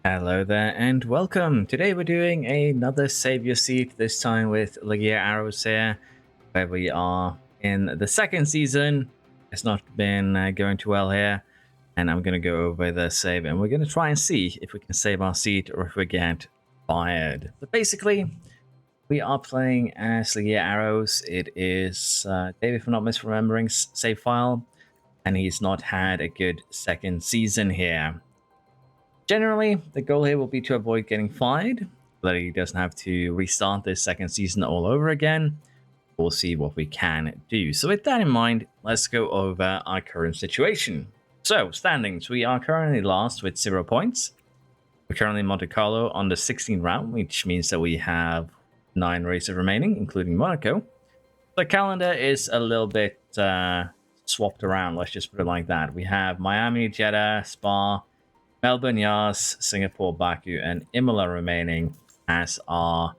Hello there and welcome. Today we're doing another Save Your Seat, this time with Ligier Arrows here, where we are in the second season. It's not been going too well here, and I'm going to go over the save and we're going to try and see if we can save our seat or if we get fired. But basically, we are playing as Ligier Arrows. It is David, if I'm not misremembering, save file, and he's not had a good second season here. Generally, the goal here will be to avoid getting fired, so that he doesn't have to restart this second season all over again. We'll see what we can do. So with that in mind, let's go over our current situation. So, standings. We are currently last with 0 points. We're currently in Monte Carlo on the 16th round, which means that we have 9 races remaining, including Monaco. The calendar is a little bit swapped around, let's just put it like that. We have Miami, Jeddah, Spa, Melbourne, Yas, Singapore, Baku, and Imola remaining as our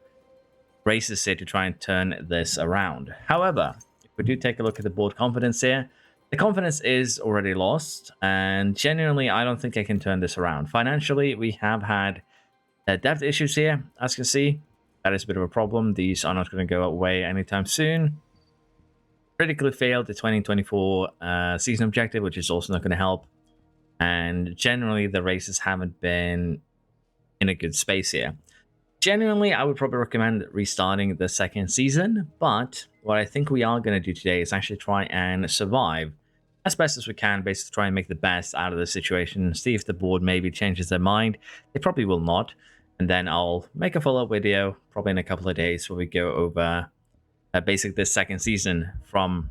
races here to try and turn this around. However, if we do take a look at the board confidence here, the confidence is already lost, and genuinely, I don't think I can turn this around. Financially, we have had debt issues here, as you can see. That is a bit of a problem. These are not going to go away anytime soon. Critically failed the 2024 season objective, which is also not going to help. And generally, the races haven't been in a good space here. Genuinely, I would probably recommend restarting the second season, but what I think we are going to do today is actually try and survive as best as we can, basically try and make the best out of the situation, see if the board maybe changes their mind. They probably will not, and then I'll make a follow-up video, probably in a couple of days, where we go over basically this second season from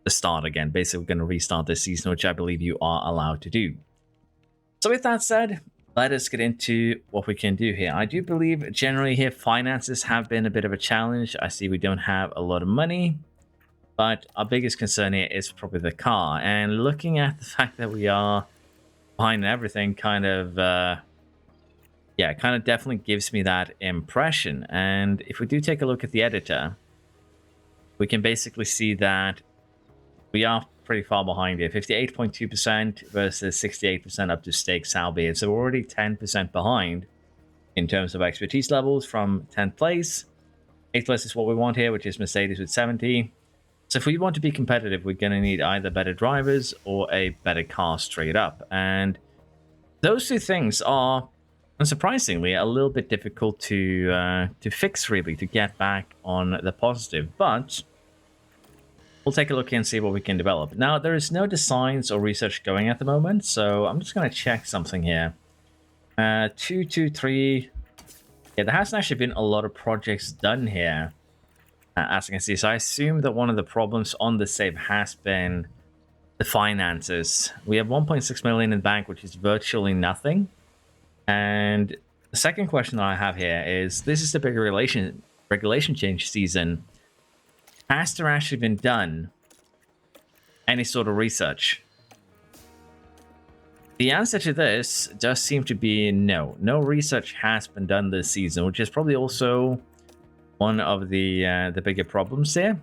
the start again. Basically, we're going to restart this season, which I believe you are allowed to do. So with that said, let us get into what we can do here. I do believe generally here finances have been a bit of a challenge. I see we don't have a lot of money, but our biggest concern here is probably the car. And looking at the fact that we are behind everything kind of definitely gives me that impression. And if we do take a look at the editor, we can basically see that we are pretty far behind here. 58.2% versus 68% up to stake Salbeard. So we're already 10% behind in terms of expertise levels from 10th place. 8th place is what we want here, which is Mercedes with 70. So if we want to be competitive, we're going to need either better drivers or a better car straight up. And those two things are, unsurprisingly, a little bit difficult to fix, really, to get back on the positive. But we'll take a look and see what we can develop. Now, there is no designs or research going at the moment, so I'm just going to check something here. 223. Yeah, there hasn't actually been a lot of projects done here, as you can see. So I assume that one of the problems on the save has been the finances. We have 1.6 million in the bank, which is virtually nothing. And the second question that I have here is, this is the big regulation change season. Has there actually been done any sort of research? The answer to this does seem to be no. No research has been done this season, which is probably also one of the bigger problems here.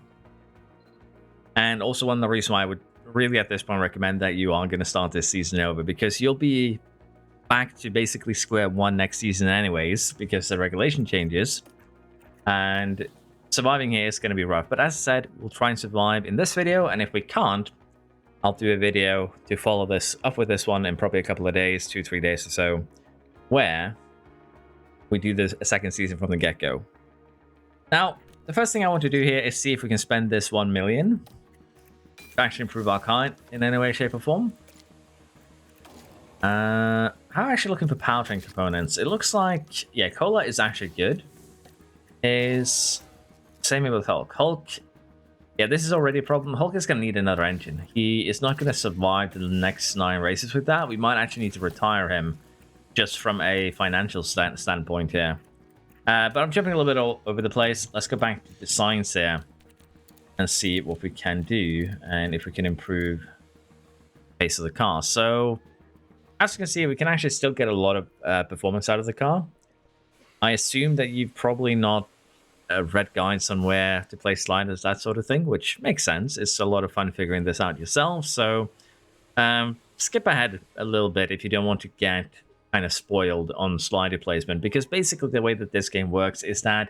And also one of the reasons why I would really at this point recommend that you are going to start this season over, because you'll be back to basically square one next season anyways, because the regulation changes. And surviving here is going to be rough, but as I said, we'll try and survive in this video, and if we can't, I'll do a video to follow this up with this one in probably a couple of days, 2-3 days or so, where we do this a second season from the get-go. Now, the first thing I want to do here is see if we can spend this 1 million to actually improve our car in any way, shape, or form. How are we actually looking for powertrain components? It looks like, yeah, Cola is actually good. Same with Hulk. Hulk, yeah, this is already a problem. Hulk is going to need another engine. He is not going to survive the next 9 races with that. We might actually need to retire him just from a financial standpoint here. But I'm jumping a little bit all over the place. Let's go back to the science here and see what we can do and if we can improve the pace of the car. So, as you can see, we can actually still get a lot of performance out of the car. I assume that you've probably not read guides on where to place sliders, that sort of thing, which makes sense. It's a lot of fun figuring this out yourself. So skip ahead a little bit if you don't want to get kind of spoiled on slider placement, because basically the way that this game works is that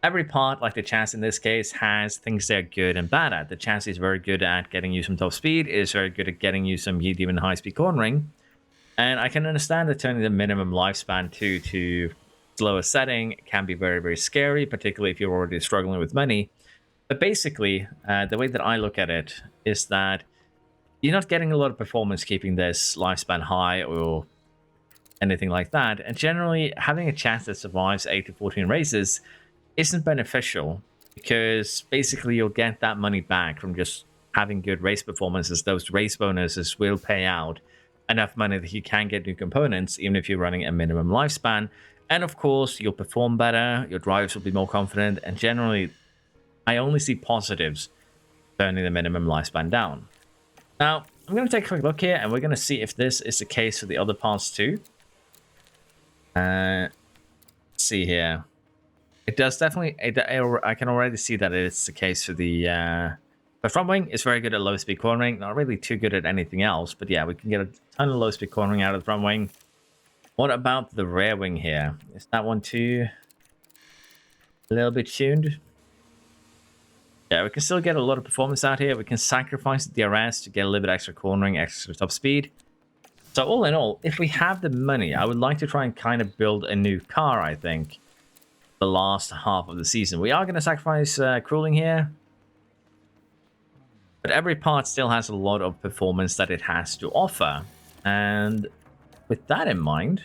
every part, like the chassis in this case, has things they're good and bad at. The chassis is very good at getting you some top speed, it is very good at getting you some medium and high speed cornering. And I can understand that turning the minimum lifespan to slower setting can be very, very scary, particularly if you're already struggling with money. But basically, the way that I look at it is that you're not getting a lot of performance keeping this lifespan high or anything like that. And generally, having a chance that survives 8 to 14 races isn't beneficial, because basically you'll get that money back from just having good race performances. Those race bonuses will pay out enough money that you can get new components, even if you're running a minimum lifespan. And of course, you'll perform better, your drivers will be more confident, and generally, I only see positives turning the minimum lifespan down. Now, I'm going to take a quick look here, and we're going to see if this is the case for the other parts too. Let's see here. It does definitely. I can already see that it's the case for the front wing. It's very good at low speed cornering. Not really too good at anything else, but yeah, we can get a ton of low speed cornering out of the front wing. What about the rear wing here? Is that one too a little bit tuned? Yeah, we can still get a lot of performance out here. We can sacrifice the DRS to get a little bit extra cornering, extra top speed. So all in all, if we have the money, I would like to try and kind of build a new car, I think, the last half of the season. We are going to sacrifice cooling here, but every part still has a lot of performance that it has to offer. And with that in mind,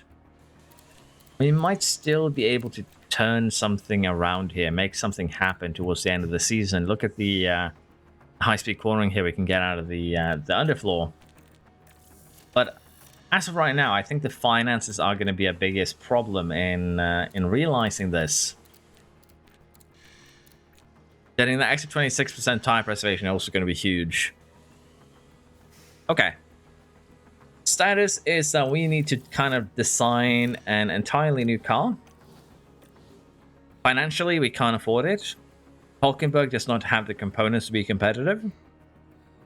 we might still be able to turn something around here, make something happen towards the end of the season. Look at the high-speed cornering here we can get out of the underfloor. But as of right now, I think the finances are going to be a biggest problem in realizing this. Getting that extra 26% tire preservation is also going to be huge. Okay. Status is that we need to kind of design an entirely new car. Financially, we can't afford it. Hulkenberg does not have the components to be competitive.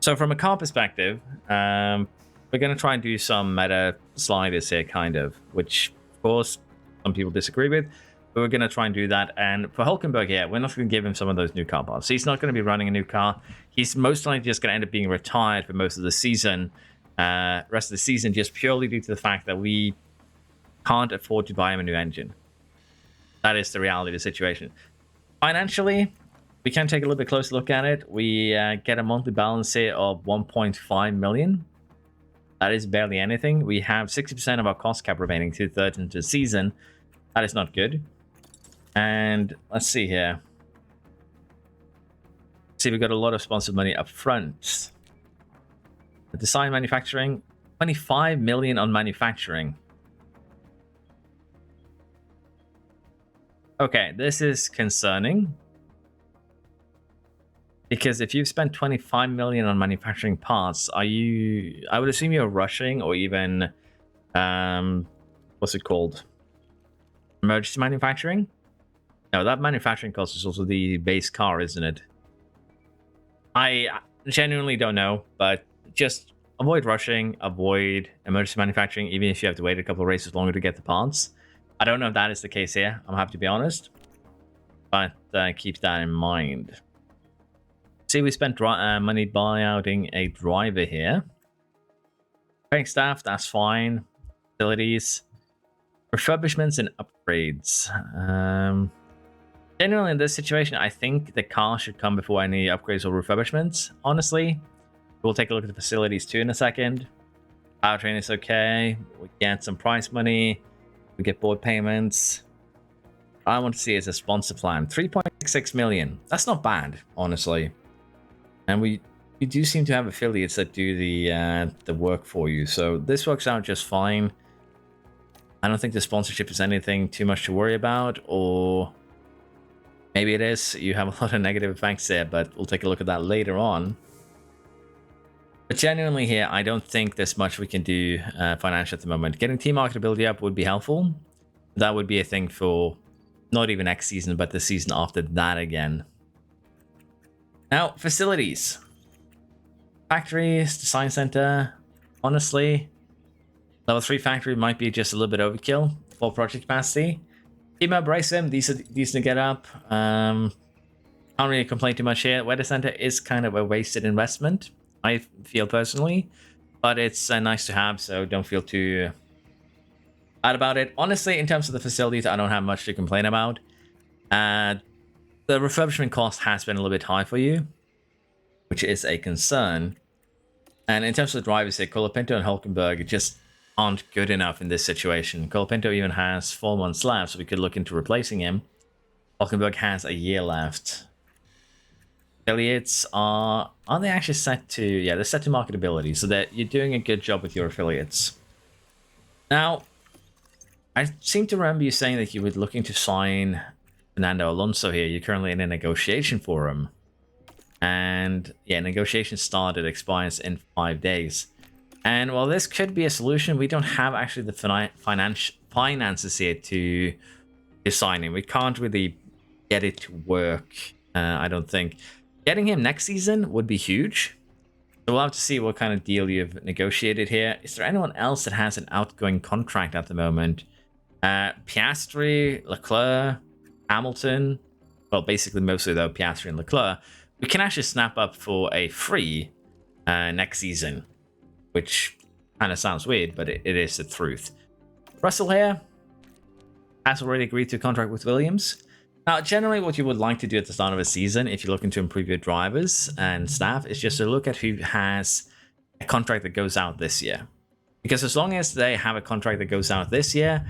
So from a car perspective, we're going to try and do some meta sliders here, kind of, which, of course, some people disagree with. But we're going to try and do that. And for Hulkenberg here, we're not going to give him some of those new car parts. He's not going to be running a new car. He's most likely just going to end up being retired for most of the season. Rest of the season, just purely due to the fact that we can't afford to buy him a new engine. That is the reality of the situation. Financially, we can take a little bit closer look at it. We get a monthly balance here of 1.5 million. That is barely anything. We have 60% of our cost cap remaining 2/3 into the season. That is not good. And let's see here. See, we've got a lot of sponsored money up front. Design manufacturing, 25 million on manufacturing. Okay, this is concerning. Because if you've spent 25 million on manufacturing parts, are you... I would assume you're rushing or even... what's it called? Emergency manufacturing? No, that manufacturing cost is also the base car, isn't it? I genuinely don't know, but just avoid rushing, avoid emergency manufacturing, even if you have to wait a couple of races longer to get the parts. I don't know if that is the case here, I'm happy to be honest. But keep that in mind. See, we spent money buyouting a driver here. Paying staff, that's fine. Facilities. Refurbishments and upgrades. Generally, in this situation, I think the car should come before any upgrades or refurbishments, honestly. We'll take a look at the facilities too in a second. Powertrain is okay. We get some price money. We get board payments. I want to see is a sponsor plan. 3.6 million. That's not bad, honestly. And we do seem to have affiliates that do the work for you. So this works out just fine. I don't think the sponsorship is anything too much to worry about, or maybe it is. You have a lot of negative effects there, but we'll take a look at that later on. But genuinely here, I don't think there's much we can do financially at the moment. Getting team marketability up would be helpful. That would be a thing for not even next season, but the season after that again. Now, facilities. Factories, design center. Honestly, Level 3 factory might be just a little bit overkill for project capacity. Imola Preparation, decent to get up. Can't really complain too much here. Weather Center is kind of a wasted investment, I feel personally, but it's nice to have, so don't feel too bad about it. Honestly, in terms of the facilities, I don't have much to complain about. The refurbishment cost has been a little bit high for you, which is a concern. And in terms of the drivers here, Colapinto and Hulkenberg just aren't good enough in this situation. Colapinto even has 4 months left, so we could look into replacing him. Hulkenberg has a year left. Affiliates are they actually set to, yeah, they're set to marketability, so that you're doing a good job with your affiliates. Now, I seem to remember you saying that you were looking to sign Fernando Alonso here. You're currently in a negotiation for him. And yeah, negotiation started, expires in 5 days. And while this could be a solution, we don't have actually the finances here to sign him. We can't really get it to work, I don't think. Getting him next season would be huge. So we'll have to see what kind of deal you've negotiated here. Is there anyone else that has an outgoing contract at the moment? Piastri, Leclerc, Hamilton. Well, basically mostly though Piastri and Leclerc. We can actually snap up for a free next season, which kind of sounds weird, but it is the truth. Russell here has already agreed to a contract with Williams. Now, generally what you would like to do at the start of a season, if you're looking to improve your drivers and staff, is just to look at who has a contract that goes out this year. Because as long as they have a contract that goes out this year,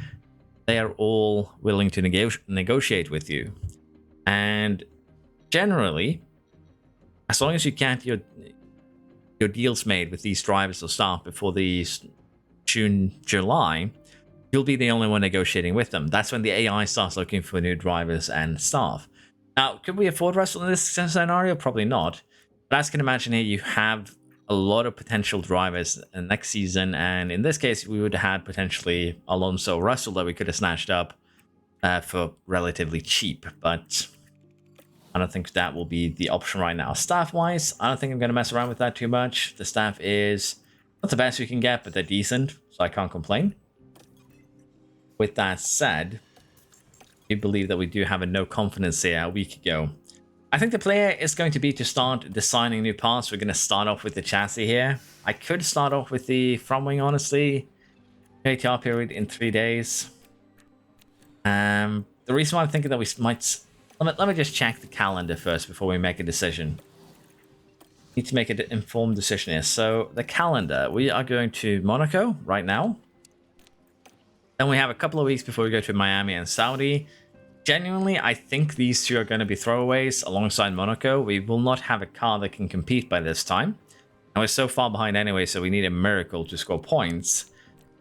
they are all willing to negotiate with you. And generally, as long as you get your deals made with these drivers or staff before the June, July, you'll be the only one negotiating with them. That's when the AI starts looking for new drivers and staff. Now, could we afford Russell in this scenario? Probably not. But as you can imagine here, you have a lot of potential drivers next season. And in this case, we would have had potentially Alonso or Russell that we could have snatched up for relatively cheap. But I don't think that will be the option right now. Staff-wise, I don't think I'm going to mess around with that too much. The staff is not the best you can get, but they're decent, so I can't complain. With that said, we believe that we do have a no confidence here a week ago. I think the player is going to be to start designing new parts. We're going to start off with the chassis here. I could start off with the front wing, honestly. ATR period in 3 days. The reason why I'm thinking that we might... Let me just check the calendar first before we make a decision. Need to make an informed decision here. So the calendar, we are going to Monaco right now. Then we have a couple of weeks before we go to Miami and Saudi. Genuinely, I think these two are going to be throwaways alongside Monaco. We will not have a car that can compete by this time. And we're so far behind anyway, so we need a miracle to score points.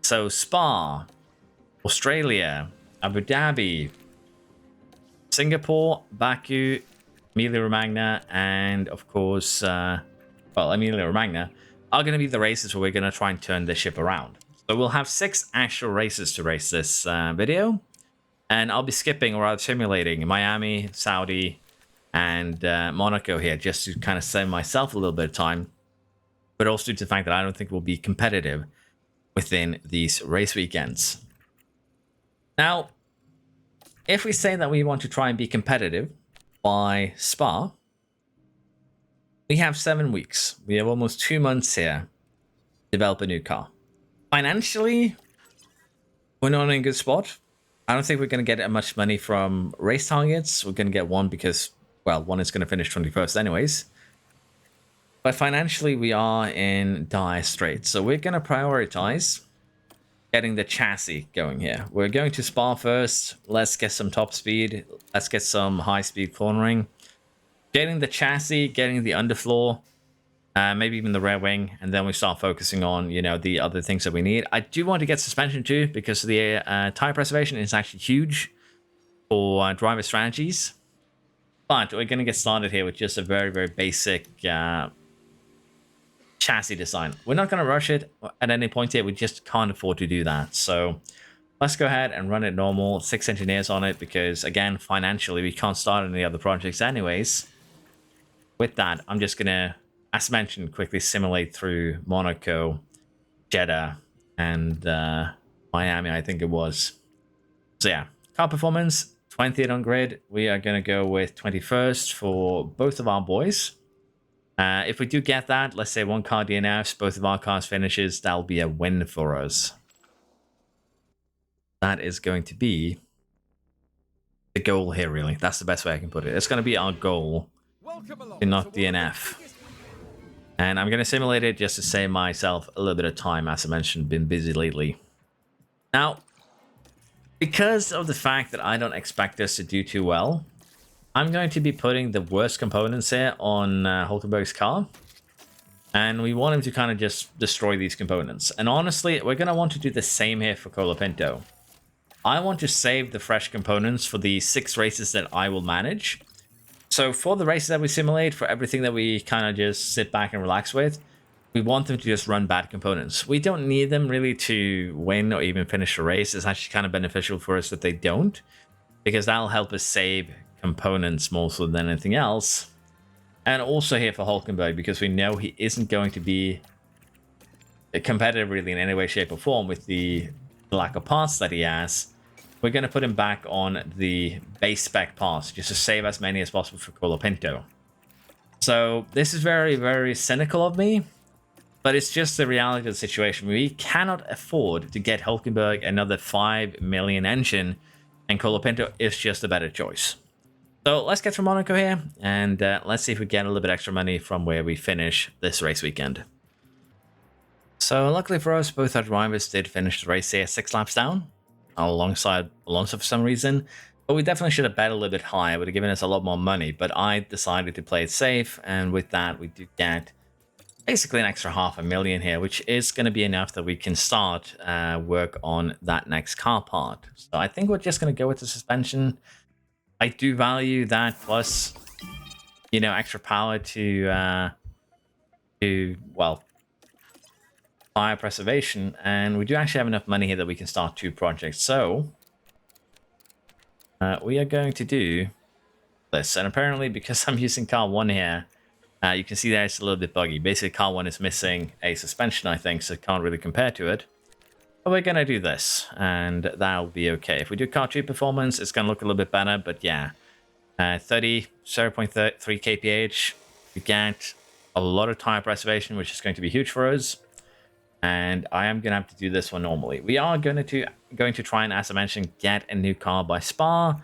So Spa, Australia, Abu Dhabi, Singapore, Baku, Emilia-Romagna, and of course, Emilia-Romagna are going to be the races where we're going to try and turn the ship around. So we'll have 6 actual races to race this video. And I'll be skipping or rather simulating Miami, Saudi, and Monaco here just to kind of save myself a little bit of time. But also due to the fact that I don't think we'll be competitive within these race weekends. Now, if we say that we want to try and be competitive by Spa, we have 7 weeks. We have almost 2 months here to develop a new car. Financially, we're not in a good spot. I don't think we're going to get much money from race targets. We're going to get one because, well, one is going to finish 21st anyways. But financially, we are in dire straits. So we're going to prioritize getting the chassis going here. We're going to Spa first. Let's get some top speed. Let's get some high-speed cornering. Getting the chassis, getting the underfloor. Maybe even the rear wing, and then we start focusing on, you know, the other things that we need. I do want to get suspension too, because the tire preservation is actually huge for driver strategies. But we're going to get started here with just a very, very basic chassis design. We're not going to rush it at any point here. We just can't afford to do that. So let's go ahead and run it normal. 6 engineers on it, because again, financially, we can't start any other projects anyways. With that, I'm just going to, as mentioned, quickly simulate through Monaco, Jeddah, and Miami, I think it was. So yeah, car performance, 20th on grid. We are going to go with 21st for both of our boys. If we do get that, let's say one car DNFs, both of our cars finishes, that'll be a win for us. That is going to be the goal here, really. That's the best way I can put it. It's going to be our goal to not DNF. And I'm going to simulate it just to save myself a little bit of time. As I mentioned, been busy lately. Now, because of the fact that I don't expect us to do too well, I'm going to be putting the worst components here on Hulkenberg's car. And we want him to kind of just destroy these components. And honestly, we're going to want to do the same here for Colapinto. I want to save the fresh components for the 6 races that I will manage. So for the races that we simulate, for everything that we kind of just sit back and relax with, we want them to just run bad components. We don't need them really to win or even finish a race. It's actually kind of beneficial for us that they don't, because that'll help us save components more so than anything else. And also here for Hulkenberg, because we know he isn't going to be competitive really in any way, shape, or form with the lack of parts that he has. We're going to put him back on the base spec parts just to save as many as possible for Colapinto. So this is very, very cynical of me, but it's just the reality of the situation. We cannot afford to get Hulkenberg another 5 million engine, and Colapinto is just a better choice. So let's get from Monaco here, and let's see if we get a little bit extra money from where we finish this race weekend. So luckily for us, both our drivers did finish the race here 6 laps down, alongside Alonso for some reason. But we definitely should have bet a little bit higher. It would have given us a lot more money, but I decided to play it safe, and with that we do get basically an extra 500,000 here, which is going to be enough that we can start work on that next car part. So I think we're just going to go with the suspension. I do value that, plus, you know, extra power to well, fire preservation, and we do actually have enough money here that we can start 2 projects. So we are going to do this, and apparently because I'm using car 1 here, you can see that it's a little bit buggy. Basically, car 1 is missing a suspension, I think, so it can't really compare to it. But we're going to do this, and that'll be okay. If we do car 2 performance, it's going to look a little bit better, but yeah. 0.3 kph, we get a lot of tire preservation, which is going to be huge for us. And I am going to have to do this one normally. We are going to try and, as I mentioned, get a new car by Spa.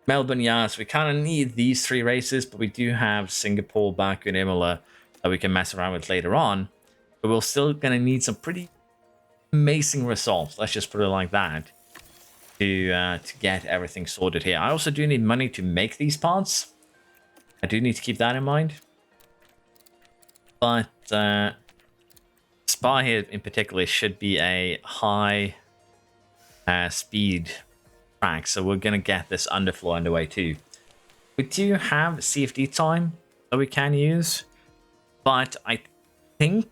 Melbourne, yes, we kind of need these 3 races, but we do have Singapore, Baku, and Imola that we can mess around with later on. But we're still going to need some pretty amazing results, let's just put it like that, to get everything sorted here. I also do need money to make these parts. I do need to keep that in mind. But Spa here in particular should be a high speed track, so we're going to get this underfloor underway too. We do have CFD time that we can use, but I think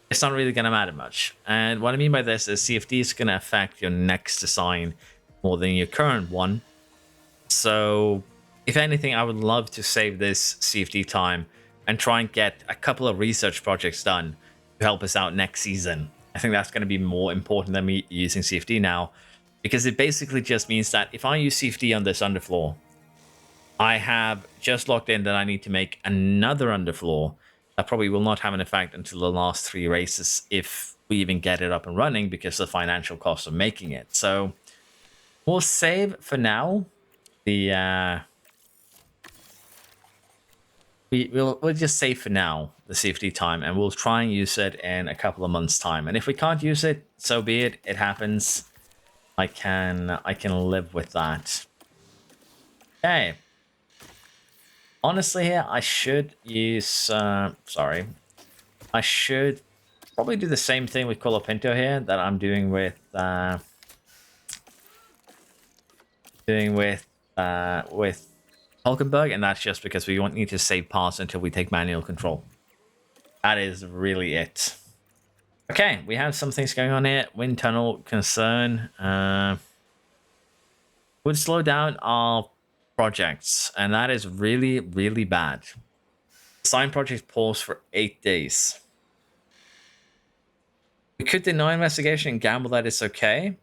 it's not really going to matter much. And what I mean by this is CFD is going to affect your next design more than your current one. So if anything, I would love to save this CFD time and try and get a couple of research projects done to help us out next season. I think that's going to be more important than me using CFD now, because it basically just means that if I use CFD on this underfloor, I have just locked in that I need to make another underfloor that probably will not have an effect until the last 3 races, if we even get it up and running, because of the financial cost of making it. So we'll save for now the we'll just save for now the CFD time, and we'll try and use it in a couple of months' time. And if we can't use it, so be it. It happens. I can live with that. Okay. Honestly, here I should use. Sorry, I should probably do the same thing with Colapinto here that I'm doing with Hulkenberg, and that's just because we won't need to save parts until we take manual control. That is really it. Okay, we have some things going on here. Wind tunnel concern would slow down our projects, and that is really, really bad. Design project pause for 8 days. We could deny investigation and gamble that it's okay.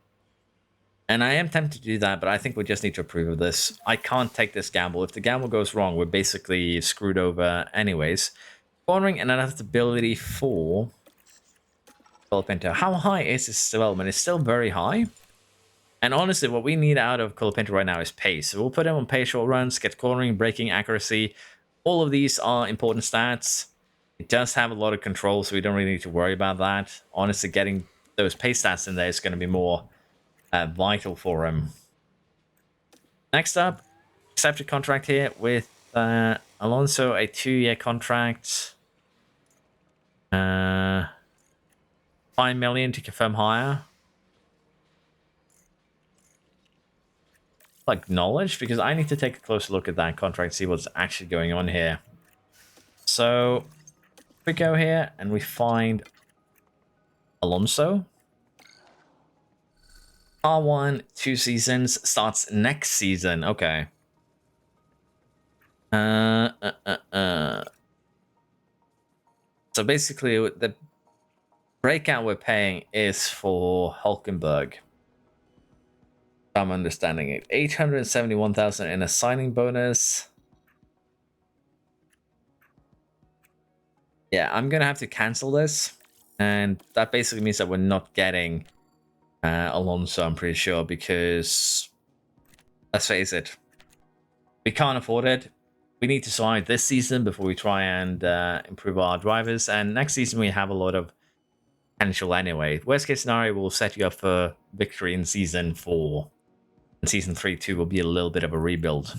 And I am tempted to do that, but I think we just need to approve of this. I can't take this gamble. If the gamble goes wrong, we're basically screwed over anyways. Cornering and adaptability for Colapinto. How high is this development? It's still very high. And honestly, what we need out of Colapinto right now is pace. So we'll put him on pace short runs, get cornering, braking, accuracy. All of these are important stats. It does have a lot of control, so we don't really need to worry about that. Honestly, getting those pace stats in there is going to be more vital for him. Next up, accepted contract here with Alonso, a 2-year contract. 5 million to confirm hire. Acknowledged, because I need to take a closer look at that contract, see what's actually going on here. So we go here and we find Alonso. R1, 2 seasons, starts next season. Okay. So basically, the breakout we're paying is for Hulkenberg. I'm understanding it. 871,000 in a signing bonus. Yeah, I'm gonna have to cancel this, and that basically means that we're not getting Alonso, I'm pretty sure, because let's face it, we can't afford it. We need to survive this season before we try and improve our drivers, and next season we have a lot of potential anyway. Worst case scenario, we'll set you up for victory in season 4. And season 3-2 will be a little bit of a rebuild.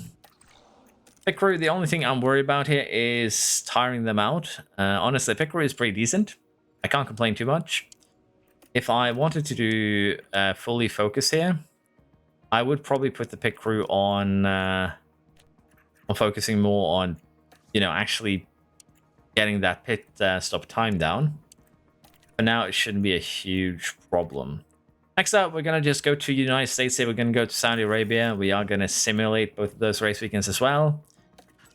Pit crew, the only thing I'm worried about here is tiring them out. Honestly, pit crew is pretty decent. I can't complain too much. If I wanted to do fully focus here, I would probably put the pit crew on focusing more on, actually getting that pit stop time down. For now, it shouldn't be a huge problem. Next up, we're going to just go to the United States here. We're going to go to Saudi Arabia. We are going to simulate both of those race weekends as well.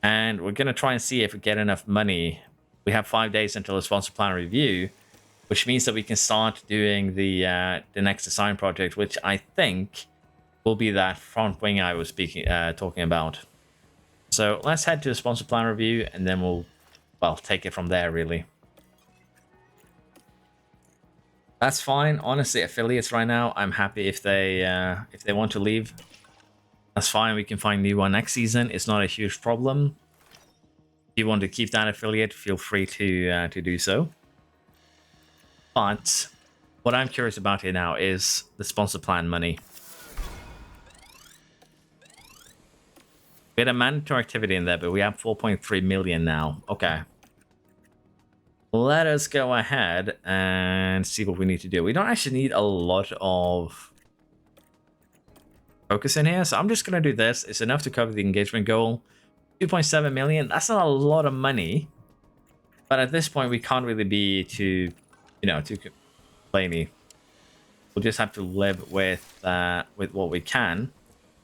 And we're going to try and see if we get enough money. We have 5 days until the sponsor plan review, which means that we can start doing the next design project, which I think will be that front wing I was talking about. So let's head to the sponsor plan review, and then we'll take it from there, really. That's fine. Honestly, affiliates right now, I'm happy if they want to leave. That's fine. We can find new one next season. It's not a huge problem. If you want to keep that affiliate, feel free to do so. But what I'm curious about here now is the sponsor plan money. We had a mandatory activity in there, but we have 4.3 million now. Okay. Let us go ahead and see what we need to do. We don't actually need a lot of focus in here, so I'm just going to do this. It's enough to cover the engagement goal. 2.7 million, that's not a lot of money. But at this point, we can't really be too complainy. We'll just have to live with what we can.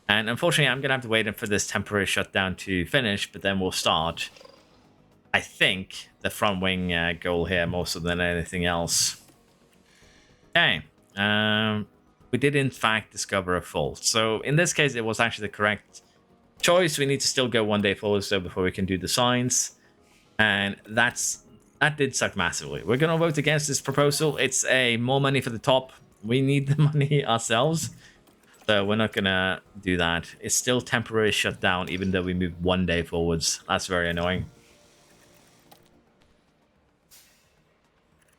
And unfortunately, I'm going to have to wait for this temporary shutdown to finish, but then we'll start, I think, the front wing goal here more so than anything else. Okay. We did, in fact, discover a fault. So in this case, it was actually the correct choice. We need to still go 1 day forward so before we can do the signs. And that did suck massively. We're going to vote against this proposal. It's more money for the top. We need the money ourselves. So we're not going to do that. It's still temporary shutdown, even though we moved 1 day forwards. That's very annoying.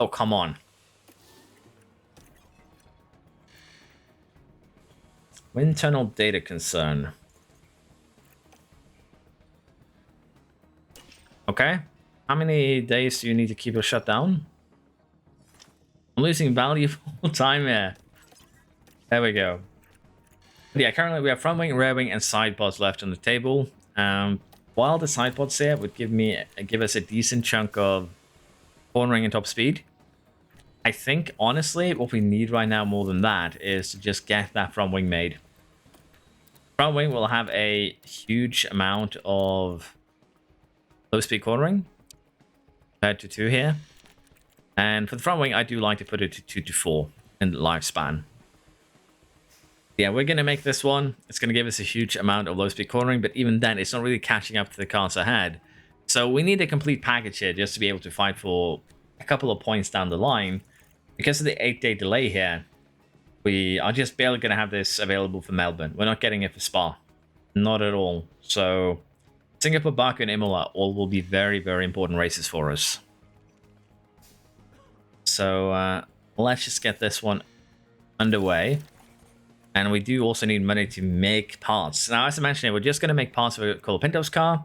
Oh, come on. Wind tunnel data concern. Okay. How many days do you need to keep it shut down? I'm losing valuable time here. There we go. But yeah, currently we have front wing, rear wing, and side pods left on the table. While the side pods here would give us a decent chunk of cornering and top speed. I think, honestly, what we need right now more than that is to just get that front wing made. Front wing will have a huge amount of low speed cornering compared to 2 here. And for the front wing, I do like to put it to 2 to 4 in lifespan. Yeah, we're going to make this one. It's going to give us a huge amount of low speed cornering, but even then, it's not really catching up to the cars ahead. So we need a complete package here just to be able to fight for a couple of points down the line. Because of the 8-day delay here, we are just barely going to have this available for Melbourne. We're not getting it for Spa. Not at all. So Singapore, Baku, and Imola all will be very, very important races for us. So let's just get this one underway. And we do also need money to make parts. Now, as I mentioned, we're just going to make parts for Colapinto's car.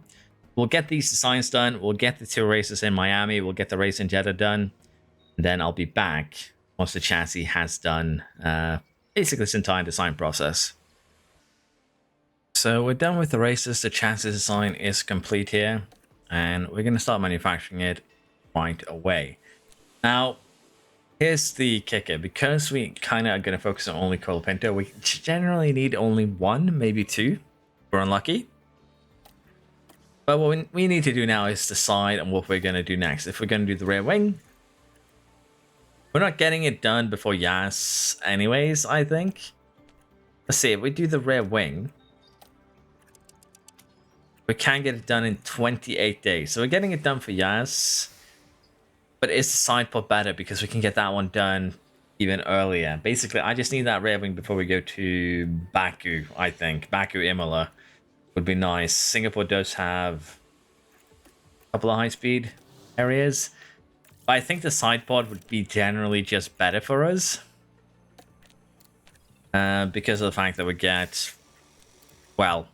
We'll get these designs done. We'll get the 2 races in Miami. We'll get the race in Jeddah done. And then I'll be back once the chassis has done basically this entire design process. So we're done with the races. The chassis design is complete here. And we're going to start manufacturing it right away. Now, here's the kicker. Because we kind of are going to focus on only Colapinto, we generally need only 1, maybe 2. We're unlucky. But what we need to do now is decide on what we're going to do next. If we're going to do the rear wing, we're not getting it done before Yas anyways, I think. Let's see, if we do the rear wing, we can get it done in 28 days. So we're getting it done for Yas. But is the side pod better because we can get that one done even earlier? Basically, I just need that rear wing before we go to Baku, I think. Baku, Imola would be nice. Singapore does have a couple of high-speed areas. But I think the side pod would be generally just better for us. Because of the fact that we get, well,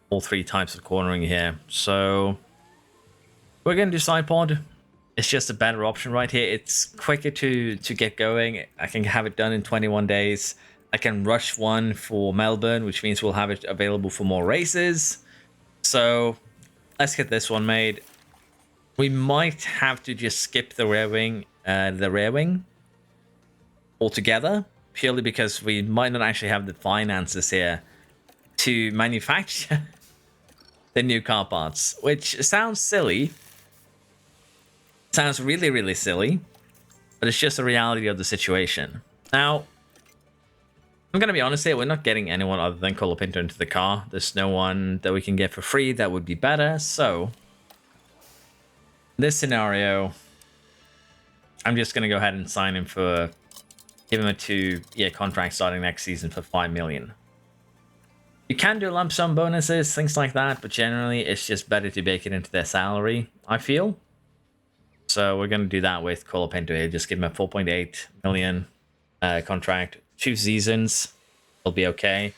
all 3 types of cornering here. So we're going to do side pod. It's just a better option right here. It's quicker to get going. I can have it done in 21 days. I can rush one for Melbourne, which means we'll have it available for more races. So let's get this one made. We might have to just skip the rear wing altogether, purely because we might not actually have the finances here to manufacture the new car parts, which sounds silly. Sounds really, really silly, but it's just the reality of the situation. Now, I'm going to be honest here, we're not getting anyone other than Colapinto into the car. There's no one that we can get for free that would be better, so in this scenario, I'm just going to go ahead and sign him for, give him a 2-year contract starting next season for 5 million. You can do lump sum bonuses, things like that, but generally it's just better to bake it into their salary, I feel. So we're going to do that with Colapinto here. Just give him a 4.8 million contract, 2 seasons. It'll be okay.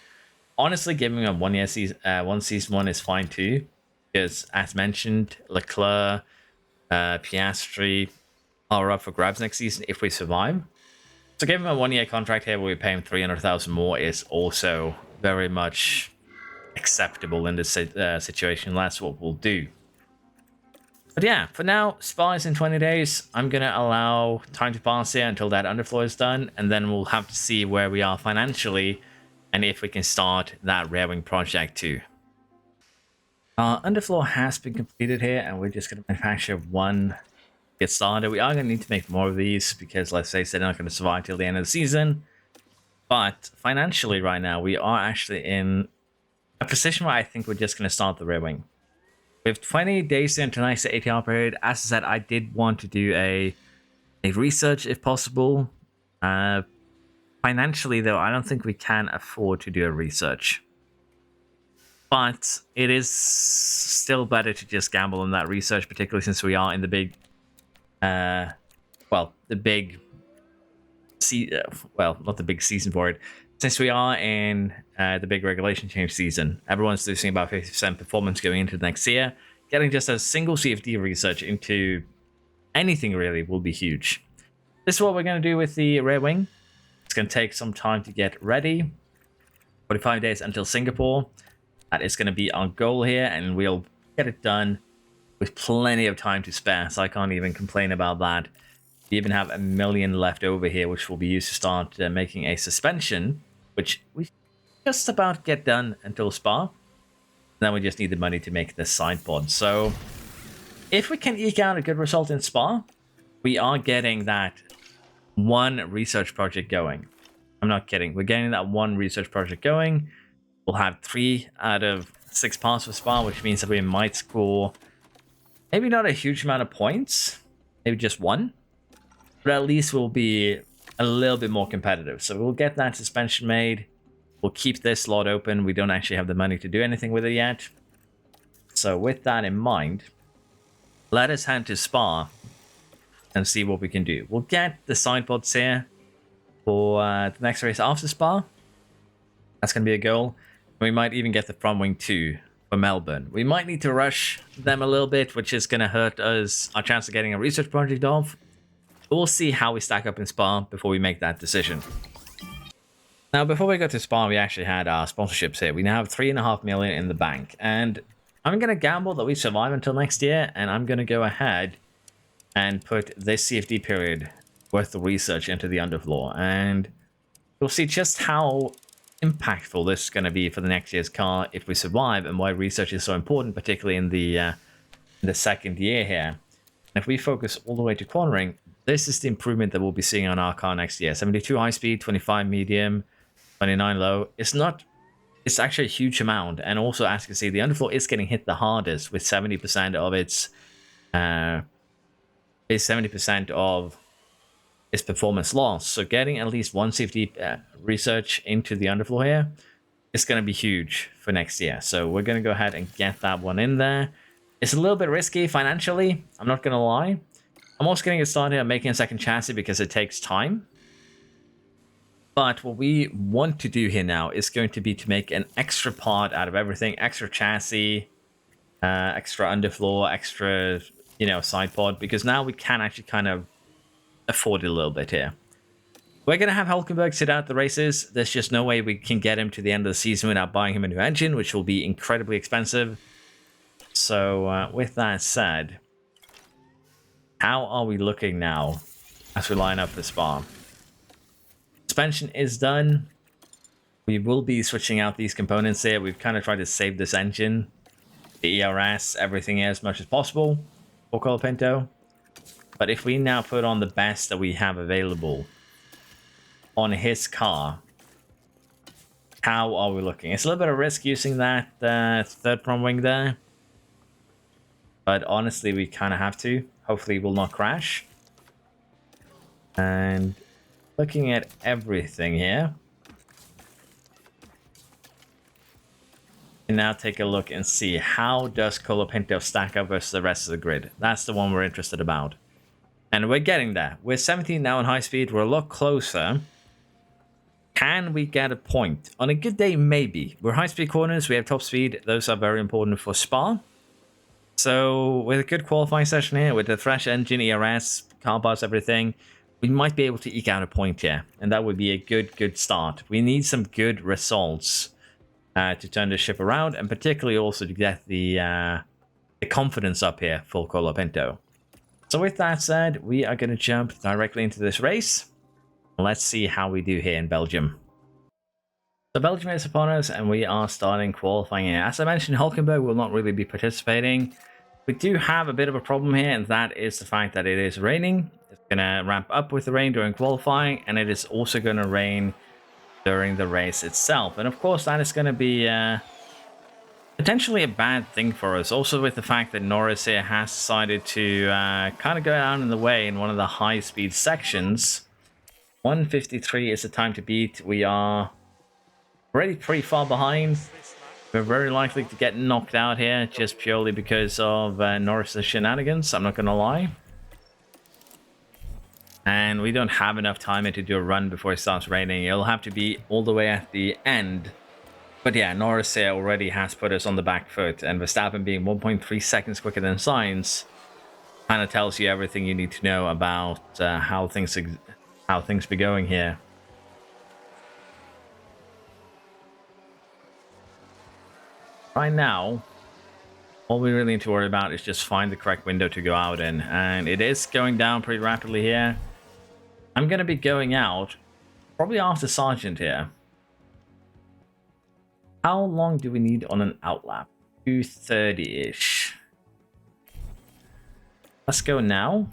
Honestly, giving him a 1 season one is fine too. Because as mentioned, Leclerc, Piastri are up for grabs next season if we survive. So giving him a 1-year contract here where we pay him 300,000 more is also very much acceptable in this situation. That's what we'll do. But yeah, for now, Spa is in 20 days. I'm going to allow time to pass here until that underfloor is done. And then we'll have to see where we are financially and if we can start that rear wing project too. Our underfloor has been completed here and we're just going to manufacture 1 to get started. We are going to need to make more of these because, let's say, they're not going to survive till the end of the season. But financially right now, we are actually in a position where I think we're just going to start the rear wing. We have 20 days into the next ATR period. As I said, I did want to do a research if possible. Financially, though, I don't think we can afford to do a research. But it is still better to just gamble on that research, particularly since we are in the big, not the big season for it. Since we are in the big regulation change season, everyone's losing about 50% performance going into the next year. Getting just a single CFD research into anything really will be huge. This is what we're going to do with the rear wing. It's going to take some time to get ready. 45 days until Singapore. That is going to be our goal here, and we'll get it done with plenty of time to spare, so I can't even complain about that. We even have 1 million left over here, which will be used to start making a suspension, which we just about get done until Spa. Then we just need the money to make the side pod. So if we can eke out a good result in Spa, we are getting that one research project going. I'm not kidding. We're getting that one research project going. We'll have 3 out of 6 passes for Spa, which means that we might score maybe not a huge amount of points, maybe just 1, but at least we'll be a little bit more competitive. So we'll get that suspension made. We'll keep this slot open. We don't actually have the money to do anything with it yet. So with that in mind, let us head to Spa and see what we can do. We'll get the side pods here for the next race after Spa. That's going to be a goal. We might even get the front wing too for Melbourne. We might need to rush them a little bit, which is going to hurt us our chance of getting a research project off. We'll see how we stack up in Spa before we make that decision. Now, before we go to Spa, we actually had our sponsorships here. We now have 3.5 million in the bank, and I'm going to gamble that we survive until next year, and I'm going to go ahead and put this CFD period worth of research into the underfloor, and we'll see just how impactful this is going to be for the next year's car if we survive, and why research is so important, particularly in the second year here. And if we focus all the way to cornering, this is the improvement that we'll be seeing on our car next year. 72 high speed, 25 medium, 29 low. It's actually a huge amount. And also, as you can see, the underfloor is getting hit the hardest with 70% of its 70% of its performance loss. So getting at least one safety research into the underfloor here is going to be huge for next year. So we're going to go ahead and get that one in there. It's a little bit risky financially, I'm not going to lie. I'm also going to get started on making a second chassis because it takes time. But what we want to do here now is going to be to make an extra part out of everything. Extra chassis, extra underfloor, extra, side pod. Because now we can actually kind of afford it a little bit here. We're going to have Hulkenberg sit out the races. There's just no way we can get him to the end of the season without buying him a new engine, which will be incredibly expensive. So with that said, how are we looking now as we line up for Spa? Suspension is done. We will be switching out these components here. We've kind of tried to save this engine, the ERS, everything here as much as possible for Colapinto. But if we now put on the best that we have available on his car, how are we looking? It's a little bit of risk using that third front wing there. But honestly, we kind of have to. Hopefully, it will not crash. And looking at everything here, and now take a look and see how does Colapinto stack up versus the rest of the grid. That's the one we're interested about. And we're getting there. We're 17 now in high speed. We're a lot closer. Can we get a point? On a good day, maybe. We're high speed corners. We have top speed. Those are very important for Spa. So with a good qualifying session here, with the fresh engine, ERS, car bars, everything, we might be able to eke out a point here. And that would be a good start. We need some good results to turn the ship around, and particularly also to get the confidence up here for Colapinto. So with that said, we are going to jump directly into this race. Let's see how we do here in Belgium. So Belgium is upon us, and we are starting qualifying here. As I mentioned, Hulkenberg will not really be participating. We do have a bit of a problem here, and that is the fact that it is raining. It's going to ramp up with the rain during qualifying, and it is also going to rain during the race itself. And of course, that is going to be potentially a bad thing for us. Also with the fact that Norris here has decided to kind of go down in the way in one of the high-speed sections. 153 is the time to beat. We are already pretty far behind. We're very likely to get knocked out here just purely because of Norris's shenanigans, I'm not going to lie. And we don't have enough time to do a run before it starts raining. It'll have to be all the way at the end. But yeah, Norris here already has put us on the back foot, and Verstappen being 1.3 seconds quicker than Sainz kind of tells you everything you need to know about how things be going here. Right now, all we really need to worry about is just find the correct window to go out in, and it is going down pretty rapidly here. I'm going to be going out probably after Sargent here. How long do we need on an outlap? 2:30-ish. Let's go now.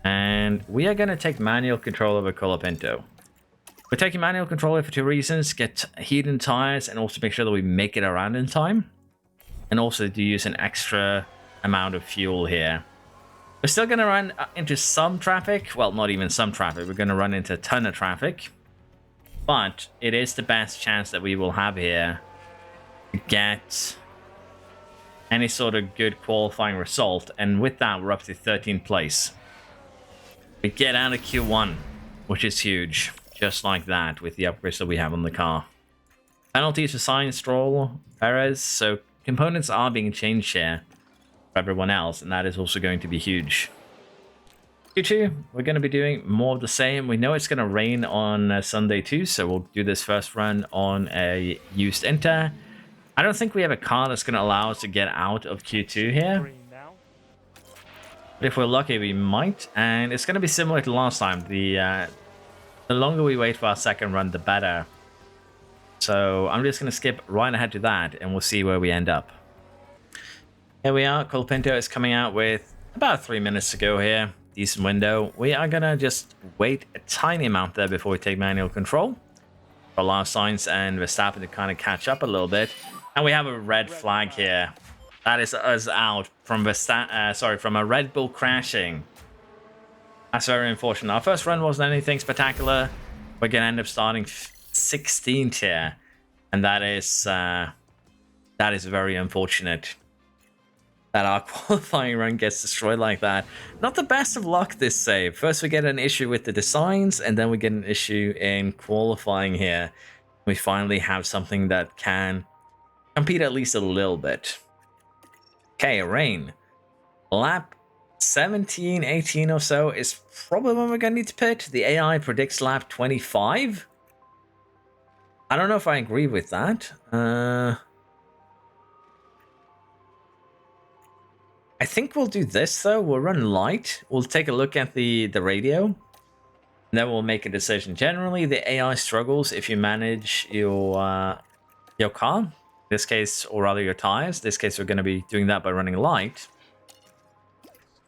And we are going to take manual control over Colapinto. We're taking manual control for 2 reasons: get heat in tires, and also make sure that we make it around in time. And also to use an extra amount of fuel here. We're still going to run into some traffic. Well, not even some traffic. We're going to run into a ton of traffic. But it is the best chance that we will have here to get any sort of good qualifying result. And with that, we're up to 13th place. We get out of Q1, which is huge. Just like that, with the upgrades that we have on the car. Penalties for Sainz, Stroll, Perez. So components are being changed here for everyone else, and that is also going to be huge. Q2, we're going to be doing more of the same. We know it's going to rain on Sunday too, so we'll do this first run on a used Inter. I don't think we have a car that's going to allow us to get out of Q2 here. But if we're lucky, we might. And it's going to be similar to last time. The longer we wait for our second run, the better. So I'm just going to skip right ahead to that, and we'll see where we end up. Here we are. Colapinto is coming out with about 3 minutes to go here. Decent window. We are going to just wait a tiny amount there before we take manual control. Allow Sainz and Verstappen to kind of catch up a little bit. And we have a red flag here. That is us out from from a Red Bull crashing. That's very unfortunate. Our first run wasn't anything spectacular. We're going to end up starting 16th here. And that is very unfortunate that our qualifying run gets destroyed like that. Not the best of luck this save. First we get an issue with the designs, and then we get an issue in qualifying here. We finally have something that can compete at least a little bit. Okay, rain. Lap 17, 18 or so is probably when we're going to need to pit. The AI predicts lap 25. I don't know if I agree with that. I think we'll do this though. We'll run light. We'll take a look at the radio. And then we'll make a decision. Generally, the AI struggles if you manage your car. In this case, or rather your tires. In this case, we're going to be doing that by running light.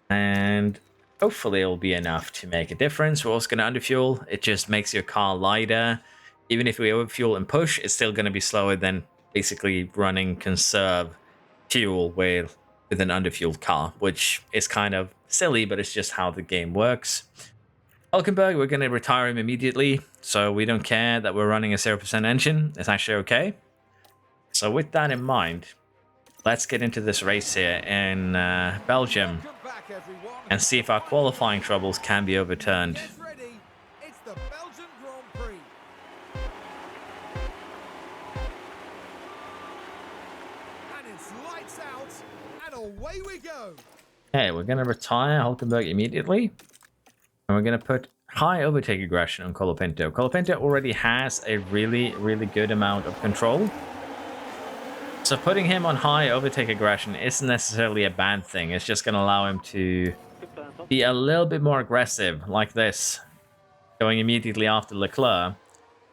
And hopefully it'll be enough to make a difference. We're also going to underfuel. It just makes your car lighter. Even if we overfuel and push, it's still going to be slower than basically running conserve fuel with an underfueled car, which is kind of silly, but it's just how the game works. Hulkenberg, we're going to retire him immediately, so we don't care that we're running a 0% engine. It's actually okay. So with that in mind, let's get into this race here in Belgium and see if our qualifying troubles can be overturned. It's the Belgian Grand Prix. And it's lights out, and away we go. Okay, we're going to retire Hulkenberg immediately. And we're going to put high overtake aggression on Colapinto. Colapinto already has a really, really good amount of control. So putting him on high overtake aggression isn't necessarily a bad thing. It's just going to allow him to be a little bit more aggressive, like this. Going immediately after Leclerc.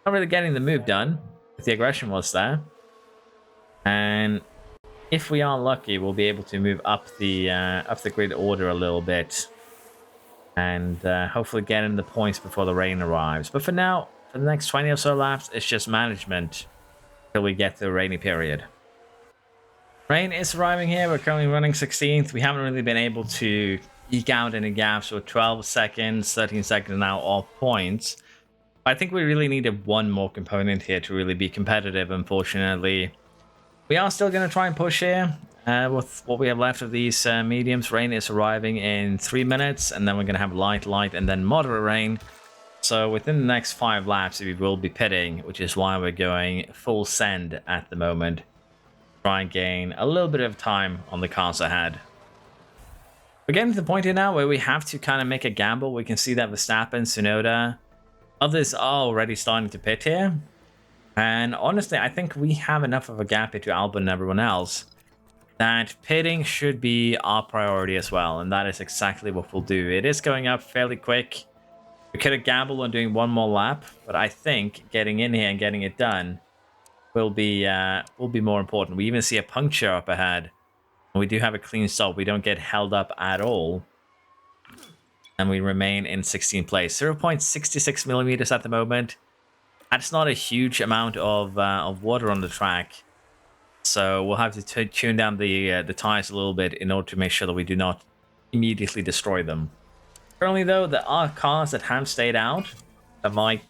Not really getting the move done, but the aggression was there. And if we are lucky, we'll be able to move up the grid order a little bit. And hopefully get in the points before the rain arrives. But for now, for the next 20 or so laps, it's just management until we get to the rainy period. Rain is arriving here. We're currently running 16th. We haven't really been able to eke out any gaps. So 12 seconds, 13 seconds now off points. I think we really needed one more component here to really be competitive, unfortunately. We are still going to try and push here. With what we have left of these mediums. Rain is arriving in 3 minutes, and then we're going to have light, and then moderate rain. So within the next 5 laps, we will be pitting, which is why we're going full send at the moment. Try and gain a little bit of time on the cars ahead. We're getting to the point here now where we have to kind of make a gamble. We can see that Verstappen, Tsunoda, others are already starting to pit here. And honestly, I think we have enough of a gap here to Albon and everyone else that pitting should be our priority as well, and that is exactly what we'll do. It is going up fairly quick. We could have gambled on doing one more lap, but I think getting in here and getting it done will be more important. We even see a puncture up ahead, and we do have a clean stop. We don't get held up at all. and we remain in 16th place. 0.66 millimeters at the moment. That's not a huge amount of water on the track. So we'll have to tune down the tires a little bit in order to make sure that we do not immediately destroy them. Currently, though, there are cars that have stayed out that might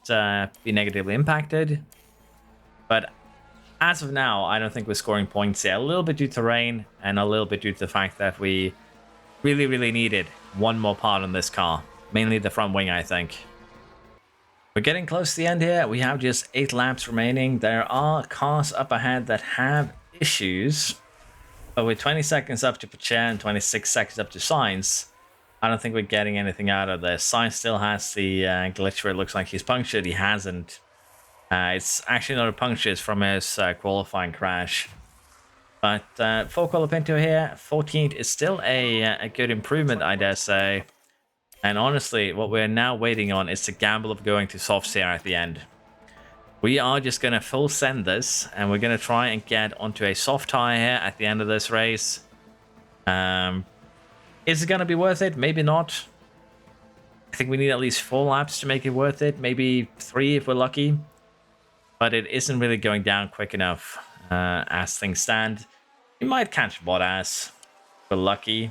be negatively impacted. But as of now, I don't think we're scoring points here. A little bit due to rain and a little bit due to the fact that we really, really needed one more part on this car. Mainly the front wing, I think. We're getting close to the end here. We have just 8 laps remaining. There are cars up ahead that have issues. But with 20 seconds up to Prix and 26 seconds up to Sainz, I don't think we're getting anything out of this. Sainz still has the glitch where it looks like he's punctured. He hasn't. It's actually not a puncture. It's from his qualifying crash. But for Colapinto here, 14th is still a good improvement, I dare say. And honestly, what we're now waiting on is the gamble of going to soft here at the end. We are just going to full send this, and we're going to try and get onto a soft tire here at the end of this race. Is it going to be worth it? Maybe not. I think we need at least 4 laps to make it worth it. Maybe 3 if we're lucky. But it isn't really going down quick enough as things stand. We might catch Bottas. If we're lucky.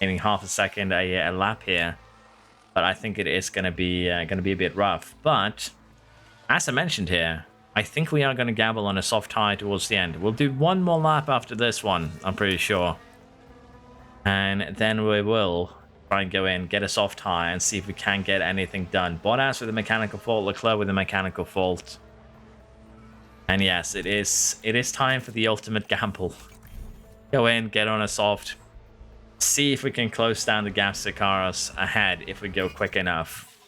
Gaining half a second a lap here. But I think it is going to be a bit rough. But as I mentioned here, I think we are going to gamble on a soft tire towards the end. We'll do one more lap after this one, I'm pretty sure. And then we will try and go in, get a soft tire, and see if we can get anything done. Bottas with a mechanical fault, Leclerc with a mechanical fault. And yes, it is time for the ultimate gamble. Go in, get on a soft. See if we can close down the gaps to cars ahead if we go quick enough.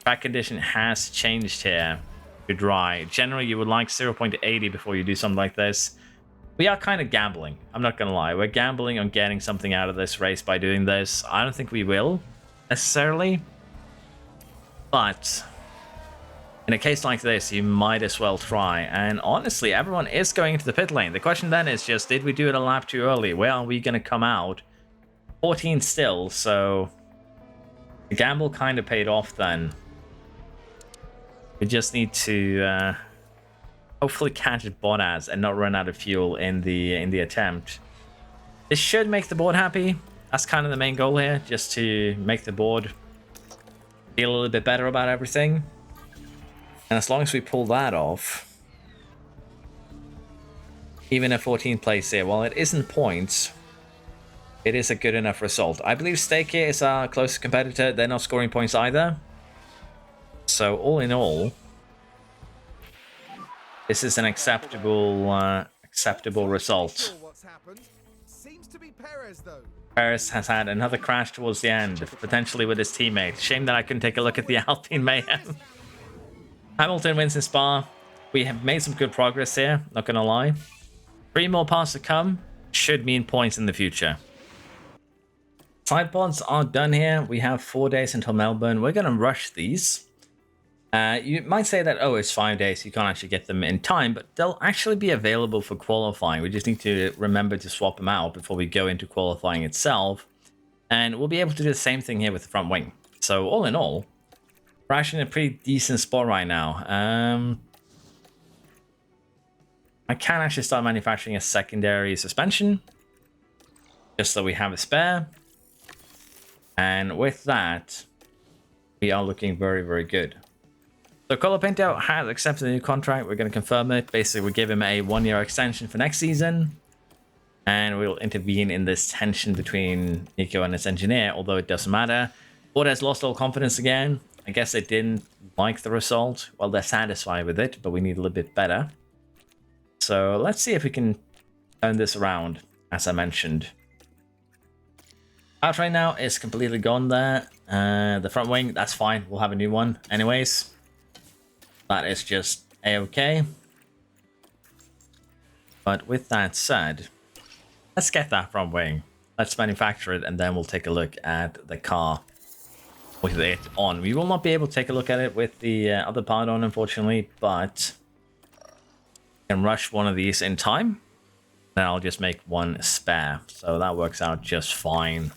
Track condition has changed here to dry. Generally, you would like 0.80 before you do something like this. We are kind of gambling. I'm not going to lie. We're gambling on getting something out of this race by doing this. I don't think we will necessarily. But in a case like this, you might as well try. And honestly, everyone is going into the pit lane. The question then is just, did we do it a lap too early? Where are we going to come out? 14 still, so the gamble kind of paid off then. We just need to hopefully catch Bottas and not run out of fuel in the attempt. This should make the board happy. That's kind of the main goal here, just to make the board feel a little bit better about everything. And as long as we pull that off, even a 14th place here, while it isn't points, it is a good enough result. I believe Stake here is our closest competitor. They're not scoring points either. So all in all, this is an acceptable result. Perez has had another crash towards the end, potentially with his teammate. Shame that I couldn't take a look at the Alpine mayhem. Hamilton wins in Spa. We have made some good progress here, not gonna lie. 3 more parts to come should mean points in the future. Side pods are done here. We have 4 days until Melbourne. We're gonna rush these. You might say that, oh, it's 5 days, you can't actually get them in time, but they'll actually be available for qualifying. We just need to remember to swap them out before we go into qualifying itself. And we'll be able to do the same thing here with the front wing. So all in all, we're actually in a pretty decent spot right now. I can actually start manufacturing a secondary suspension, just so we have a spare. And with that, we are looking very, very good. So Colapinto has accepted a new contract. We're going to confirm it. Basically, we give him a 1-year extension for next season. And we'll intervene in this tension between Nico and his engineer, although it doesn't matter. Ford has lost all confidence again. I guess they didn't like the result. Well, they're satisfied with it, but we need a little bit better. So let's see if we can turn this around, as I mentioned. Powertrain now is completely gone there. The front wing, that's fine. We'll have a new one anyways. That is just a-okay. But with that said, let's get that front wing. Let's manufacture it, and then we'll take a look at the car with it on. We will not be able to take a look at it with the other part on, unfortunately, but I can rush one of these in time. Then I'll just make one spare. So that works out just fine.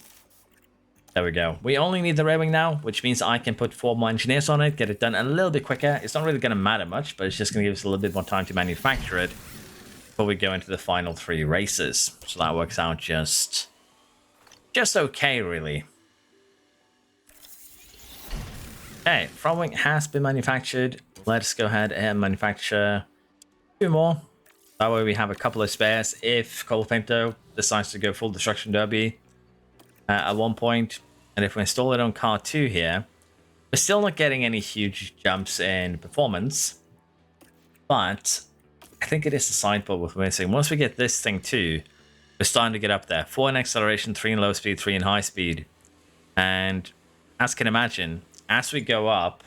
There we go. We only need the railway now, which means I can put 4 more engineers on it, get it done a little bit quicker. It's not really going to matter much, but it's just going to give us a little bit more time to manufacture it before we go into the final 3 races. So that works out just okay, really. Okay, front wing has been manufactured. Let's go ahead and manufacture 2 more. That way we have a couple of spares if Colapinto decides to go full destruction derby at one point. And if we install it on car 2 here, we're still not getting any huge jumps in performance. But I think it is the sideboard we're missing. Once we get this thing too, we're starting to get up there. 4 in acceleration, 3 in low speed, 3 in high speed. And as you can imagine, as we go up,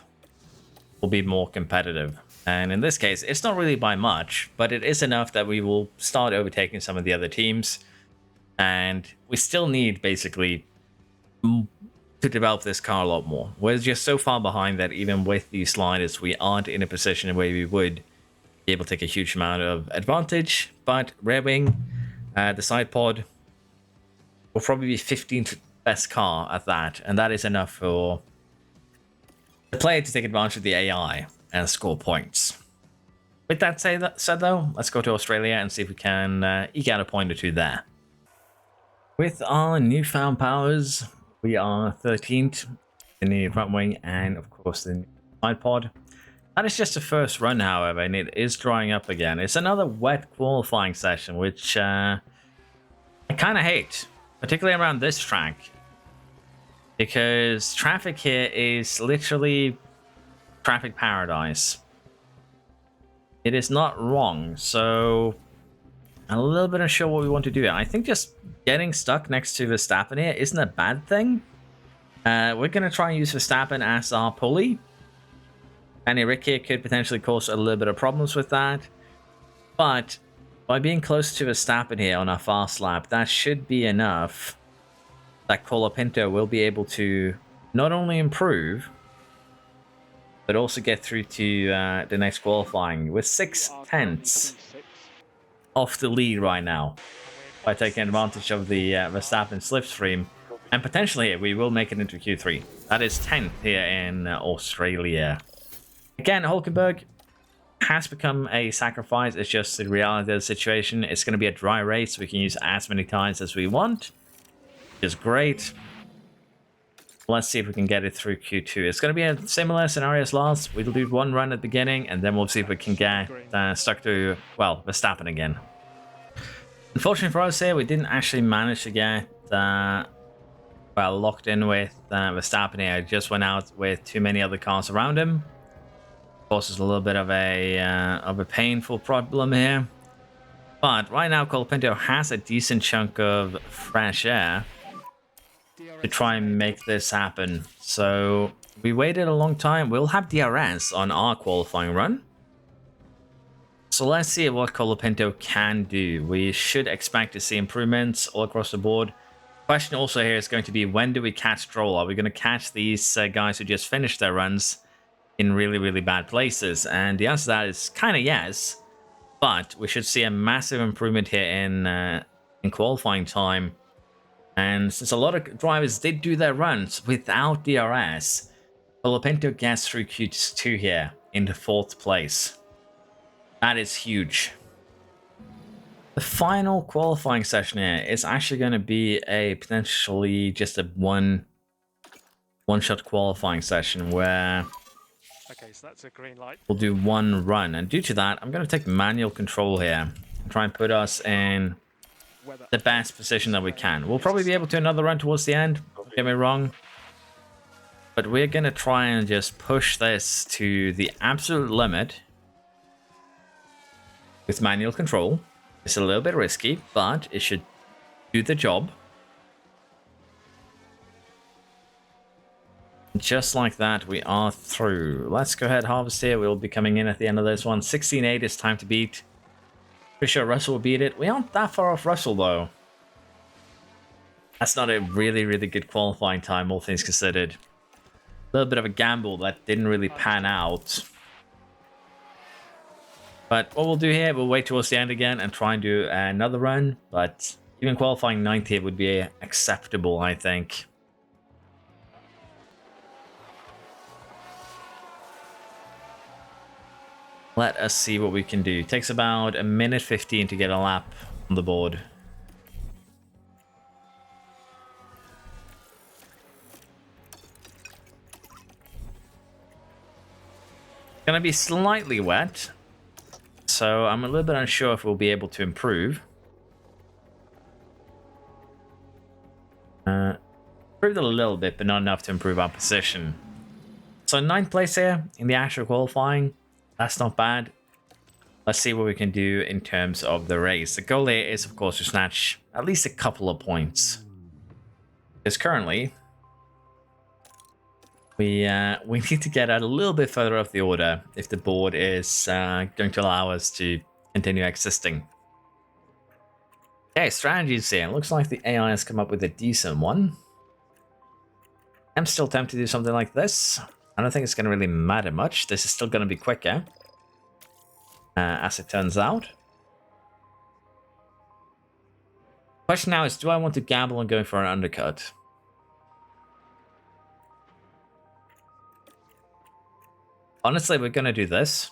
we'll be more competitive. And in this case, it's not really by much, but it is enough that we will start overtaking some of the other teams. And we still need, basically, to develop this car a lot more. We're just so far behind that even with these sliders, we aren't in a position where we would be able to take a huge amount of advantage. But rear wing, the side pod, will probably be 15th best car at that. And that is enough for the player to take advantage of the AI and score points. With that said though, let's go to Australia and see if we can eke out a point or 2 there. With our newfound powers, we are 13th in the front wing and of course the side pod. That is just the first run, however, and it is drying up again. It's another wet qualifying session, which I kind of hate, particularly around this track, because traffic here is literally traffic paradise. It is not wrong, so I'm a little bit unsure what we want to do. I think just getting stuck next to Verstappen here isn't a bad thing. We're going to try and use Verstappen as our pulley. And Rick here could potentially cause a little bit of problems with that. But by being close to Verstappen here on our fast lap, that should be enough that Colapinto will be able to not only improve, but also get through to the next qualifying with 6/10 off the lead right now by taking advantage of the Verstappen slipstream. And potentially we will make it into Q3. That is 10th here in Australia. Again, Hulkenberg has become a sacrifice. It's just the reality of the situation. It's going to be a dry race. We can use as many tires as we want, which is great. Let's see if we can get it through Q2. It's going to be a similar scenario as last. We'll do 1 run at the beginning, and then we'll see if we can get stuck to, well, Verstappen again. Unfortunately for us here, we didn't actually manage to get locked in with Verstappen here. Just went out with too many other cars around him. Of course, it's a little bit of a painful problem here. But right now, Colapinto has a decent chunk of fresh air to try and make this happen. So we waited a long time. We'll have DRS on our qualifying run. So let's see what Colapinto can do. We should expect to see improvements all across the board. Question also here is going to be, when do we catch Stroll? Are we going to catch these guys who just finished their runs in really, really bad places? And the answer to that is kind of yes. But we should see a massive improvement here in qualifying time. And since a lot of drivers did do their runs without DRS, Colapinto gets through Q2 here into 4th place. That is huge. The final qualifying session here is actually going to be a potentially just a one-shot qualifying session where okay, so that's a green light. We'll do 1 run. And due to that, I'm going to take manual control here and try and put us in the best position that we can. We'll probably be able to another run towards the end, don't get me wrong. But we're going to try and just push this to the absolute limit with manual control. It's a little bit risky, but it should do the job. Just like that, we are through. Let's go ahead, harvest here. We'll be coming in at the end of this one. 16.8 is time to beat. Pretty sure Russell will beat it. We aren't that far off Russell, though. That's not a really, really good qualifying time, all things considered. A little bit of a gamble that didn't really pan out. But what we'll do here, we'll wait towards the end again and try and do another run. But even qualifying 9th here would be acceptable, I think. Let us see what we can do. It takes about a minute 15 to get a lap on the board. Gonna be slightly wet, so I'm a little bit unsure if we'll be able to improve. Improved a little bit, but not enough to improve our position. So 9th place here in the actual qualifying. That's not bad. Let's see what we can do in terms of the race. The goal here is, of course, to snatch at least a couple of points. Because currently, we need to get out a little bit further up the order if the board is going to allow us to continue existing. Okay, strategies here. Looks like the AI has come up with a decent one. I'm still tempted to do something like this. I don't think it's going to really matter much. This is still going to be quicker, as it turns out. Question now is, do I want to gamble on going for an undercut? Honestly, we're going to do this.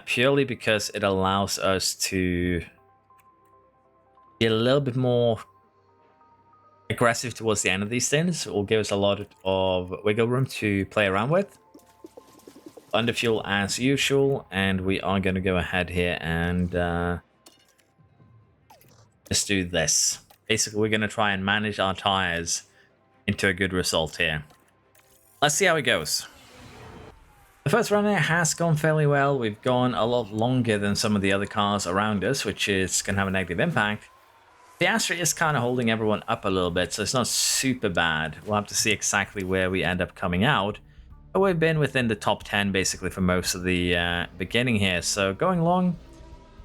Purely because it allows us to be a little bit more aggressive towards the end of these things. It will give us a lot of wiggle room to play around with. Under fuel as usual, and we are going to go ahead here and just do this. Basically, we're going to try and manage our tires into a good result here. Let's see how it goes. The first run here has gone fairly well. We've gone a lot longer than some of the other cars around us, which is going to have a negative impact. The Astra is kind of holding everyone up a little bit, so it's not super bad. We'll have to see exactly where we end up coming out. But we've been within the top 10 basically for most of the beginning here. So going long,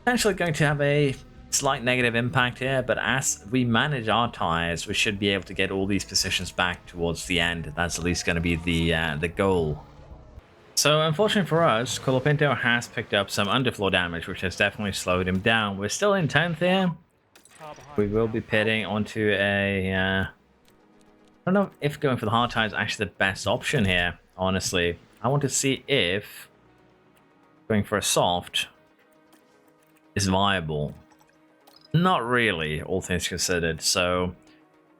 potentially going to have a slight negative impact here. But as we manage our tires, we should be able to get all these positions back towards the end. That's at least going to be the goal. So unfortunately for us, Colapinto has picked up some underfloor damage, which has definitely slowed him down. We're still in 10th here. We will be pitting onto a... I don't know if going for the hard tire is actually the best option here, honestly. I want to see if going for a soft is viable. Not really, all things considered. So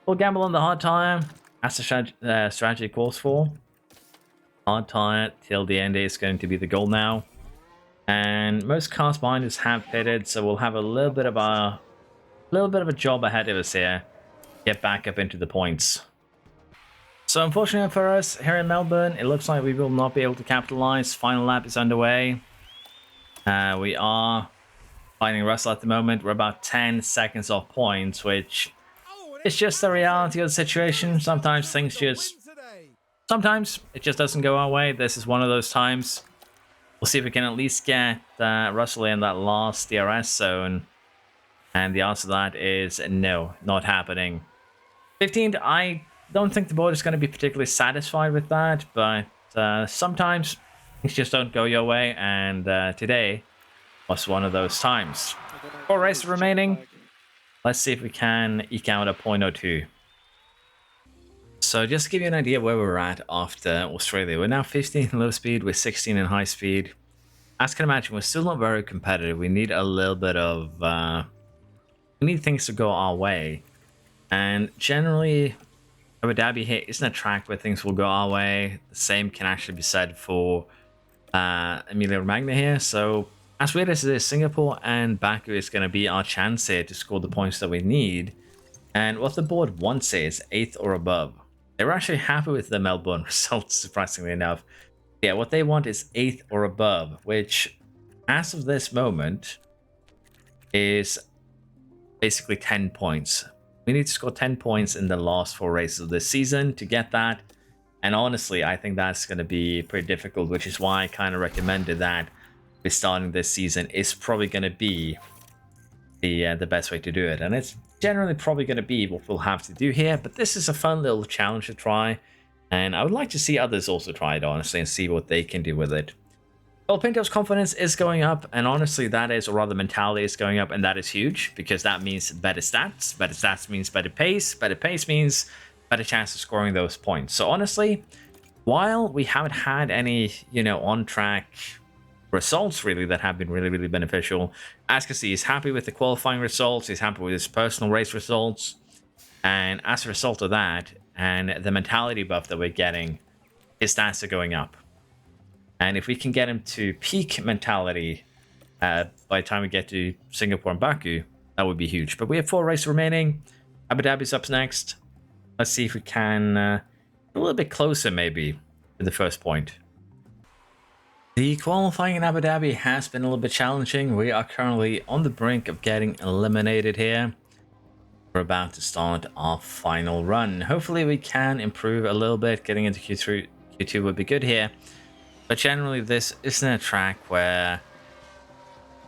we'll gamble on the hard tire. That's the strategy calls for. Hard tire till the end is going to be the goal now. And most cars behind us have pitted, so we'll have a little bit of a job ahead of us here. Get back up into the points. So unfortunately for us here in Melbourne, it looks like we will not be able to capitalize. Final lap is underway. We are fighting Russell at the moment. We're about 10 seconds off points, which is just the reality of the situation. Sometimes it just doesn't go our way. This is one of those times. We'll see if we can at least get Russell in that last DRS zone. And the answer to that is no, not happening. 15th, I don't think the board is going to be particularly satisfied with that, but sometimes things just don't go your way, and today was one of those times. 4 races remaining. Let's see if we can eke out a point or two. So just to give you an idea where we're at after Australia, we're now 15 in low speed, we're 16 in high speed. As you can imagine, we're still not very competitive. We need a little bit of... we need things to go our way. And generally, Abu Dhabi here isn't a track where things will go our way. The same can actually be said for Emilia Romagna here. So as weird as it is, Singapore and Baku is going to be our chance here to score the points that we need. And what the board wants is 8th or above. They were actually happy with the Melbourne results, surprisingly enough. Yeah, what they want is 8th or above, which, as of this moment, is basically 10 points. We need to score 10 points in the last 4 races of this season to get that. And honestly, I think that's going to be pretty difficult, which is why I kind of recommended that starting this season is probably going to be the best way to do it. And it's generally probably going to be what we'll have to do here. But this is a fun little challenge to try. And I would like to see others also try it, honestly, and see what they can do with it. Well, Pinto's confidence is going up, and honestly, that is, or rather mentality is going up, and that is huge, because that means better stats. Better stats means better pace means better chance of scoring those points. So honestly, while we haven't had any, on-track results really that have been really beneficial. As you can see, he's happy with the qualifying results. He's happy with his personal race results. And as a result of that, and the mentality buff that we're getting, his stats are going up. And if we can get him to peak mentality by the time we get to Singapore and Baku, that would be huge. But we have 4 races remaining. Abu Dhabi's up next. Let's see if we can a little bit closer maybe to the first point. The qualifying in Abu Dhabi has been a little bit challenging. We are currently on the brink of getting eliminated here. We're about to start our final run. Hopefully we can improve a little bit. Getting into Q2 would be good here. But generally this isn't a track where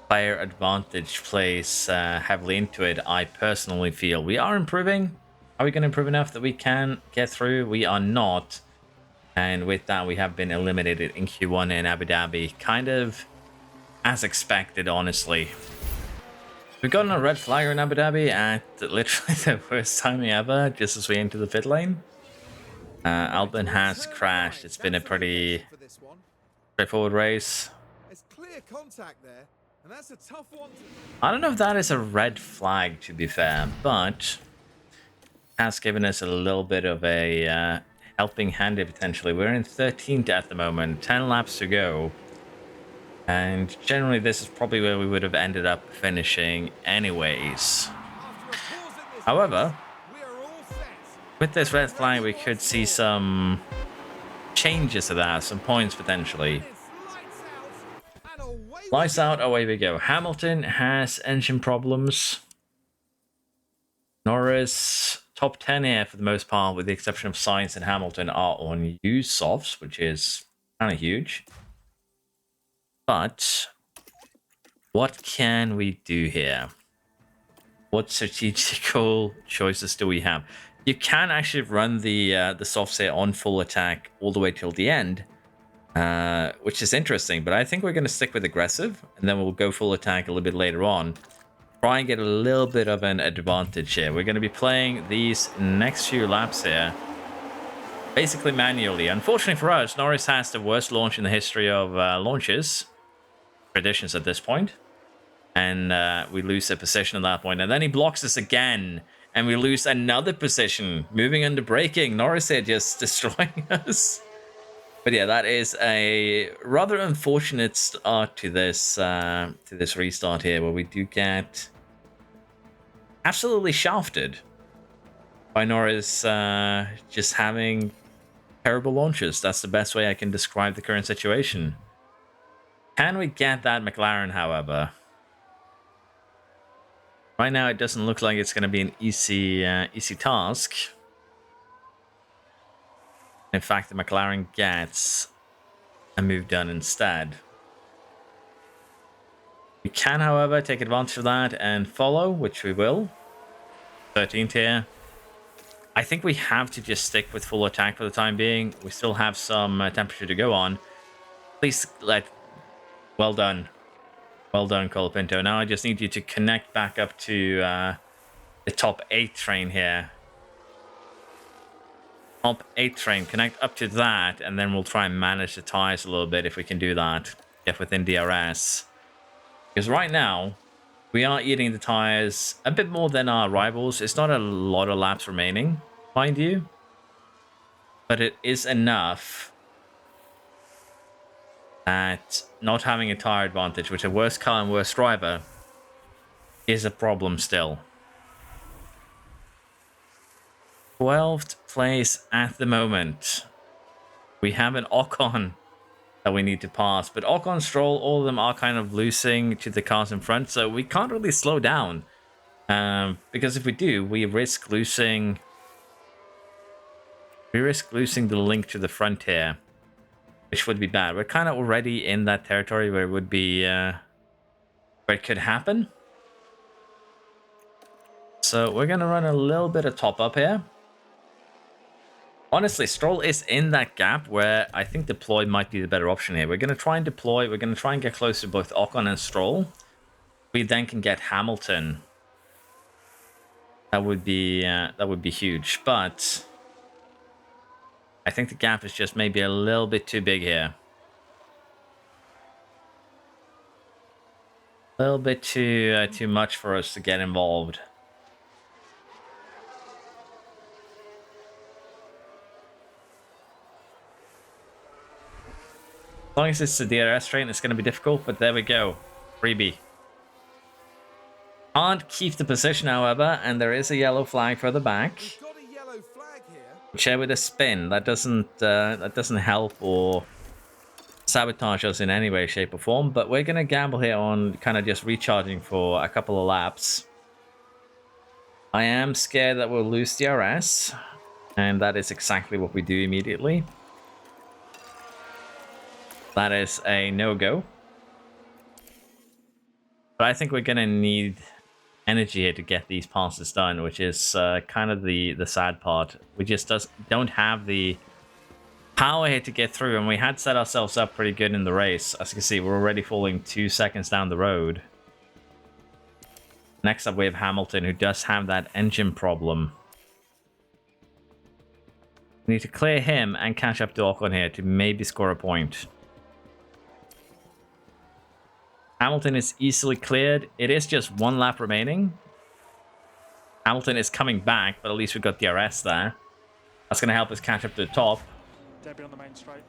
player advantage plays heavily into it. I personally feel we are improving. Are we going to improve enough that we can get through? We are not. And with that, we have been eliminated in Q1 in Abu Dhabi. Kind of as expected, honestly. We've gotten a red flagger in Abu Dhabi at literally the worst timing ever, just as we enter the pit lane. Albon has crashed. It's been a pretty straightforward race. There's clear contact there, and that's a tough one to... I don't know if that is a red flag, to be fair, but has given us a little bit of a helping hand here, potentially. We're in 13th at the moment, 10 laps to go. And generally, this is probably where we would have ended up finishing anyways. However, with this red flag, we could see some changes to that, some points potentially. Lights out, away we go. Hamilton has engine problems. Norris, top 10 here for the most part, with the exception of Sainz and Hamilton, are on used softs, which is kind of huge. But what can we do here? What strategical choices do we have? You can actually run the softs here on full attack all the way till the end, which is interesting. But I think we're going to stick with aggressive, and then we'll go full attack a little bit later on. Try and get a little bit of an advantage here. We're going to be playing these next few laps here basically manually. Unfortunately for us, Norris has the worst launch in the history of launches. Traditions at this point, and we lose a position at that point, and then he blocks us again, and we lose another position, moving under braking. Norris here just destroying us. But yeah, that is a rather unfortunate start to this restart here, where we do get absolutely shafted by Norris just having terrible launches. That's the best way I can describe the current situation. Can we get that McLaren, however? Right now, it doesn't look like it's going to be an easy task. In fact, the McLaren gets a move done instead. We can, however, take advantage of that and follow, which we will. 13th here. I think we have to just stick with full attack for the time being. We still have some temperature to go on. Please let... Well done. Well done, Colapinto. Now I just need you to connect back up to the top 8 train here. Top 8 train. Connect up to that, and then we'll try and manage the tires a little bit if we can do that. Get within DRS. Because right now, we are eating the tires a bit more than our rivals. It's not a lot of laps remaining, mind you. But it is enough that not having a tire advantage, which a worse car and worse driver, is a problem still. 12th place at the moment. We have an Ocon that we need to pass, but Ocon, Stroll, all of them are kind of losing to the cars in front, so we can't really slow down. Because if we do, we risk losing the link to the front here, which would be bad. We're kind of already in that territory where it would be where it could happen. So we're gonna run a little bit of top up here. Honestly, Stroll is in that gap where I think deploy might be the better option here. We're gonna try and deploy. We're gonna try and get close to both Ocon and Stroll. We then can get Hamilton. That would be huge, but I think the gap is just maybe a little bit too big here. A little bit too much for us to get involved. As long as it's the DRS train, it's going to be difficult, but there we go. Freebie. Can't keep the position, however, and there is a yellow flag further back. We've got a yellow flag here. Share with a spin. That doesn't help or sabotage us in any way, shape, or form. But we're gonna gamble here on kind of just recharging for a couple of laps. I am scared that we'll lose DRS, and that is exactly what we do immediately. That is a no-go. But I think we're gonna need energy here to get these passes done, which is kind of the sad part. We just don't have the power here to get through, and we had set ourselves up pretty good in the race. As you can see, we're already falling 2 seconds down the road. Next up, we have Hamilton, who does have that engine problem. We need to clear him and catch up to Ocon here to maybe score a point. Hamilton is easily cleared. It is just 1 lap remaining. Hamilton is coming back, but at least we've got DRS there. That's going to help us catch up to the top. Debbie on the main straight.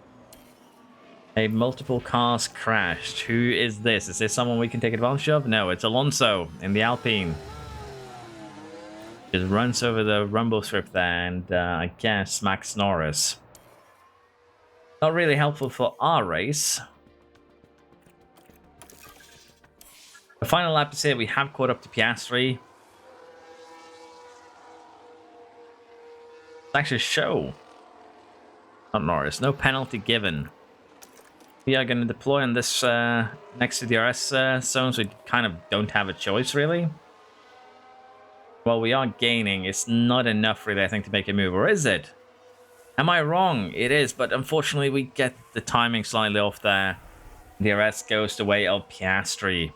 A multiple cars crashed. Who is this? Is this someone we can take advantage of? No, it's Alonso in the Alpine. Just runs over the rumble strip there and I guess smacks Norris. Not really helpful for our race. The final lap is here. We have caught up to Piastri. It's actually a show. Not Norris. No penalty given. We are going to deploy on this next to the DRS zones. We kind of don't have a choice, really. Well, we are gaining. It's not enough, really, I think, to make a move. Or is it? Am I wrong? It is, but unfortunately, we get the timing slightly off there. DRS goes the way of Piastri.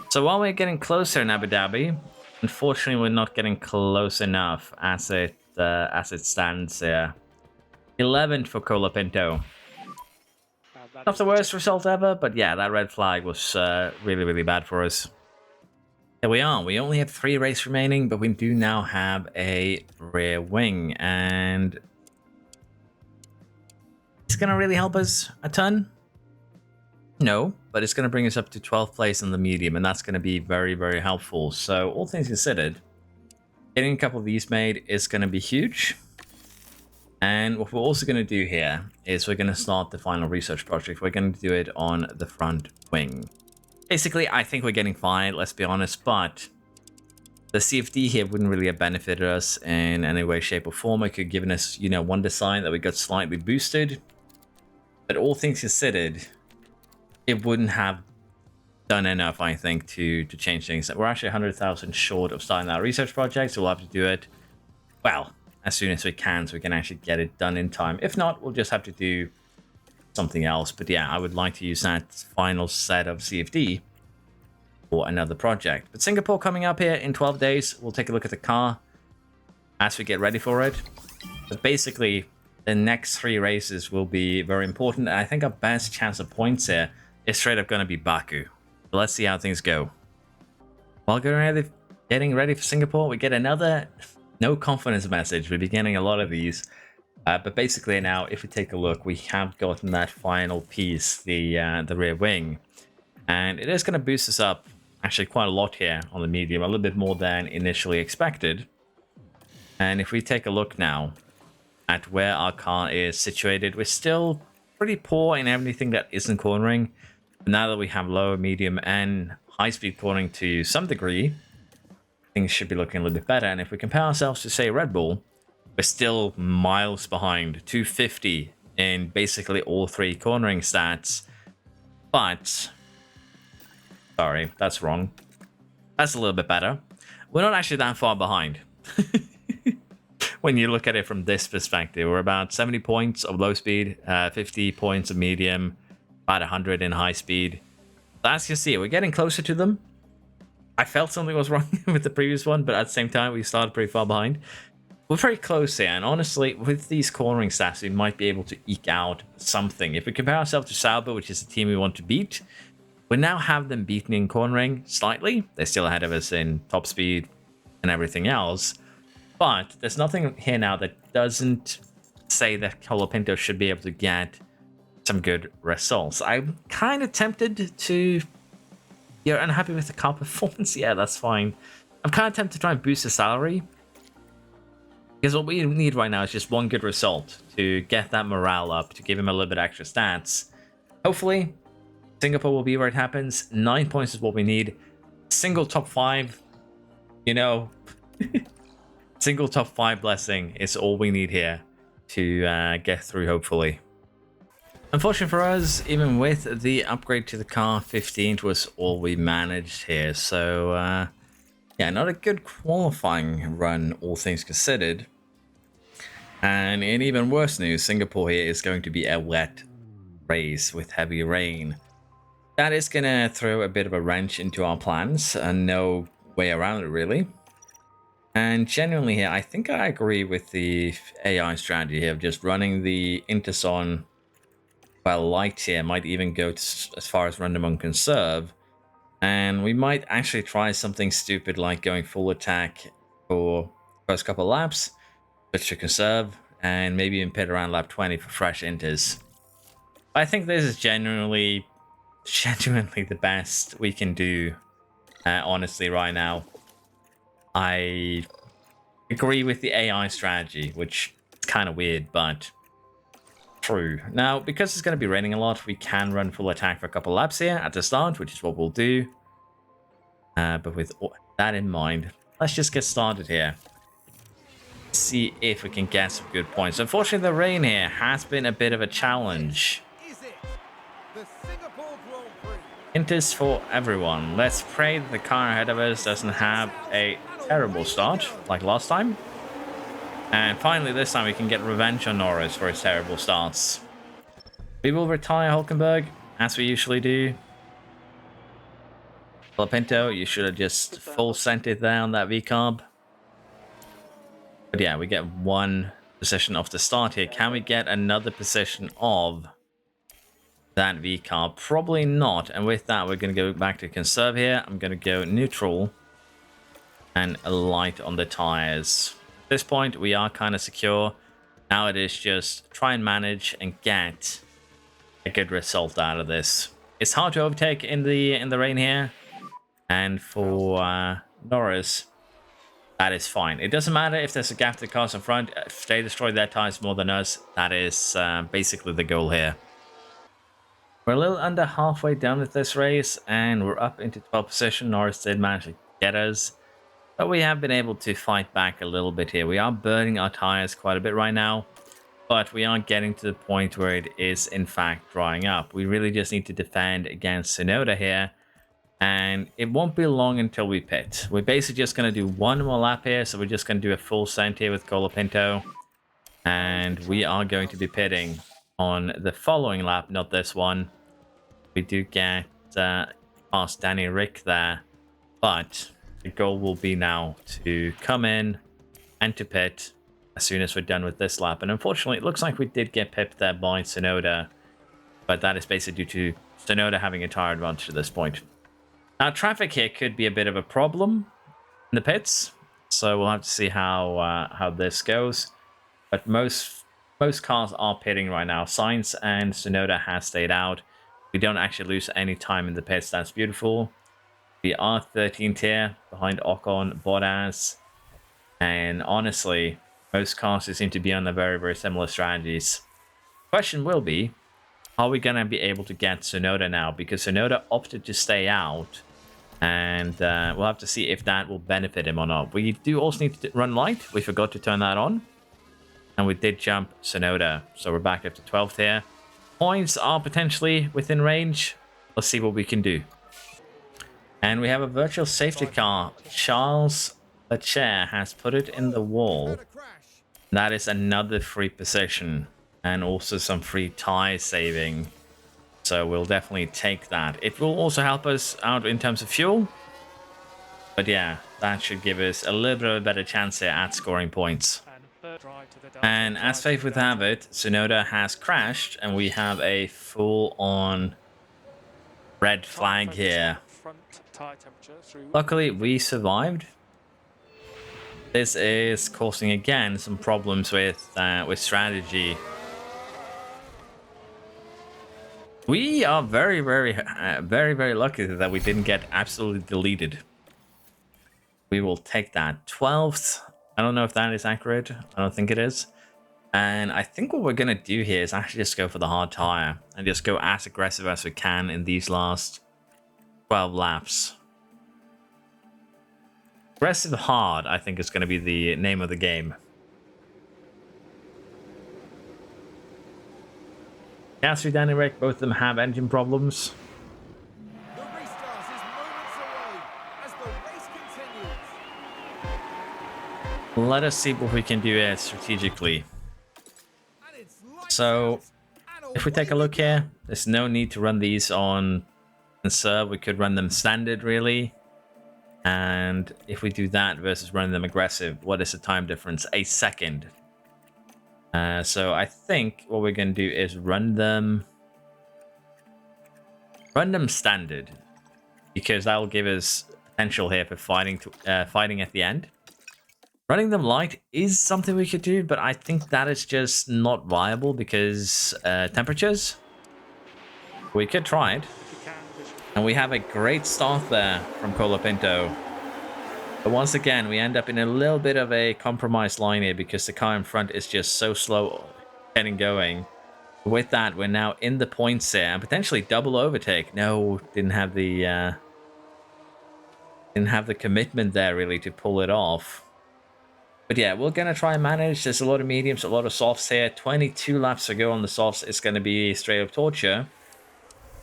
So while we're getting closer in Abu Dhabi, unfortunately, we're not getting close enough as it stands here. 11th for Colapinto. Not the worst result ever, but yeah, that red flag was really, really bad for us. Here we are. We only have 3 races remaining, but we do now have a rear wing, and it's going to really help us a ton. No, but it's going to bring us up to 12th place in the medium, and that's going to be very, very helpful. So all things considered, getting a couple of these made is going to be huge. And what we're also going to do here is we're going to start the final research project. We're going to do it on the front wing. Basically, I think we're getting fine, let's be honest, but the CFD here wouldn't really have benefited us in any way, shape, or form. It could have given us, you know, one design that we got slightly boosted. But all things considered, it wouldn't have done enough, I think, to change things. We're actually 100,000 short of starting that research project, so we'll have to do it, well, as soon as we can, so we can actually get it done in time. If not, we'll just have to do something else. But yeah, I would like to use that final set of CFD for another project. But Singapore coming up here in 12 days. We'll take a look at the car as we get ready for it. But basically, the next 3 races will be very important. And I think our best chance of points here is straight up going to be Baku. So let's see how things go. While getting ready for Singapore, we get another no confidence message. We'll be getting a lot of these. But basically now, if we take a look, we have gotten that final piece, the rear wing. And it is going to boost us up actually quite a lot here on the medium, a little bit more than initially expected. And if we take a look now at where our car is situated, we're still pretty poor in everything that isn't cornering. But now that we have low, medium, and high-speed cornering to some degree, things should be looking a little bit better. And if we compare ourselves to, say, Red Bull, we're still miles behind, 250 in basically all 3 cornering stats. But, sorry, that's wrong. That's a little bit better. We're not actually that far behind. When you look at it from this perspective, we're about 70 points of low speed, 50 points of medium, about 100 in high speed. So as you see, we're getting closer to them. I felt something was wrong with the previous one, but at the same time, we started pretty far behind. We're very close here, and honestly, with these cornering stats, we might be able to eke out something. If we compare ourselves to Sauber, which is the team we want to beat, We now have them beaten in cornering slightly. They're still ahead of us in top speed and everything else. But there's nothing here now that doesn't say that Colapinto should be able to get some good results. I'm kind of tempted to... You're unhappy with the car performance? Yeah, that's fine. I'm kind of tempted to try and boost the salary. Because what we need right now is just one good result to get that morale up, to give him a little bit extra stats. Hopefully, Singapore will be where it happens. 9 points is what we need. Single top 5, you know, single top 5 blessing is all we need here to get through, hopefully. Unfortunately for us, even with the upgrade to the car, 15th was all we managed here. So, yeah, not a good qualifying run, all things considered. And in even worse news, Singapore here is going to be a wet race with heavy rain. That is going to throw a bit of a wrench into our plans, and no way around it, really. And genuinely here, I think I agree with the AI strategy here of just running the Interson, well, light here, might even go as far as random on conserve. And we might actually try something stupid like going full attack for first couple laps, switch to conserve, and maybe even pit around lap 20 for fresh inters. I think this is genuinely the best we can do, honestly, right now. I agree with the AI strategy, which is kind of weird, but true. Now, because it's going to be raining a lot, we can run full attack for a couple laps here at the start, which is what we'll do. But with that in mind, let's just get started here. See if we can get some good points. Unfortunately, the rain here has been a bit of a challenge. Inters for everyone. Let's pray that the car ahead of us doesn't have a terrible start like last time. And finally, this time we can get revenge on Norris for his terrible starts. We will retire Hulkenberg, as we usually do. Colapinto, you should have just full sent it there on that V-carb. But yeah, we get one position off the start here. Can we get another position of that V-carb? Probably not. And with that, we're going to go back to conserve here. I'm going to go neutral and light on the tires. At this point, we are kind of secure. Now it is just try and manage and get a good result out of this. It's hard to overtake in the rain here. And for Norris, that is fine. It doesn't matter if there's a gap to the cars in front. If they destroy their tires more than us, that is basically the goal here. We're a little under halfway done with this race, and we're up into 12th position. Norris did manage to get us, but we have been able to fight back a little bit here. We are burning our tires quite a bit right now, but we are getting to the point where it is, in fact, drying up. We really just need to defend against Tsunoda here, and it won't be long until we pit. We're basically just going to do one more lap here, so we're just going to do a full send here with Colapinto, and we are going to be pitting on the following lap, not this one. We do get past Danny Rick there, but the goal will be now to come in and to pit as soon as we're done with this lap. And unfortunately, it looks like we did get pipped there by Tsunoda, but that is basically due to Tsunoda having a tire advantage at this point. Now, traffic here could be a bit of a problem in the pits, so we'll have to see how this goes. But most cars are pitting right now. Sainz and Tsunoda has stayed out. We don't actually lose any time in the pits. That's beautiful. We are 13th here behind Ocon, Bottas, and honestly, most cars seem to be on a very, very similar strategies. Question will be, are we going to be able to get Tsunoda now? Because Tsunoda opted to stay out, and we'll have to see if that will benefit him or not. We do also need to run light. We forgot to turn that on, and we did jump Tsunoda, so we're back up to 12th here. Points are potentially within range. Let's see what we can do. And we have a virtual safety car. Charles Leclerc has put it in the wall. That is another free position and also some free tire saving. So we'll definitely take that. It will also help us out in terms of fuel. But yeah, that should give us a little bit of a better chance here at scoring points. And as fate would have it, Tsunoda has crashed, and we have a full-on red flag focus here. on front tire temperature through. Luckily, we survived. This is causing again some problems with strategy. We are very, very lucky that we didn't get absolutely deleted. We will take that. 12th. I don't know if that is accurate. I don't think it is. And I think what we're going to do here is actually just go for the hard tire and just go as aggressive as we can in these last 12 laps. Aggressive hard, I think, is going to be the name of the game. Gasly, Danny Rick, both of them have engine problems. The restart is moments away as the race continues. Let us see what we can do here strategically. And it's lights So, out, and if we take a away look here, there's no need to run these on serve. We could run them standard, really. And if we do that versus running them aggressive, what is the time difference? A second. So I think what we're going to do is run them standard, because that will give us potential here for fighting at the end. Running them light is something we could do, but I think that is just not viable because temperatures. We could try it. And we have a great start there from Colapinto. But once again, we end up in a little bit of a compromised line here because the car in front is just so slow getting going. With that, we're now in the points here and potentially double overtake. No, didn't have the commitment there really to pull it off. But yeah, we're going to try and manage. There's a lot of mediums, a lot of softs here. 22 laps to go on the softs. It's going to be straight up torture.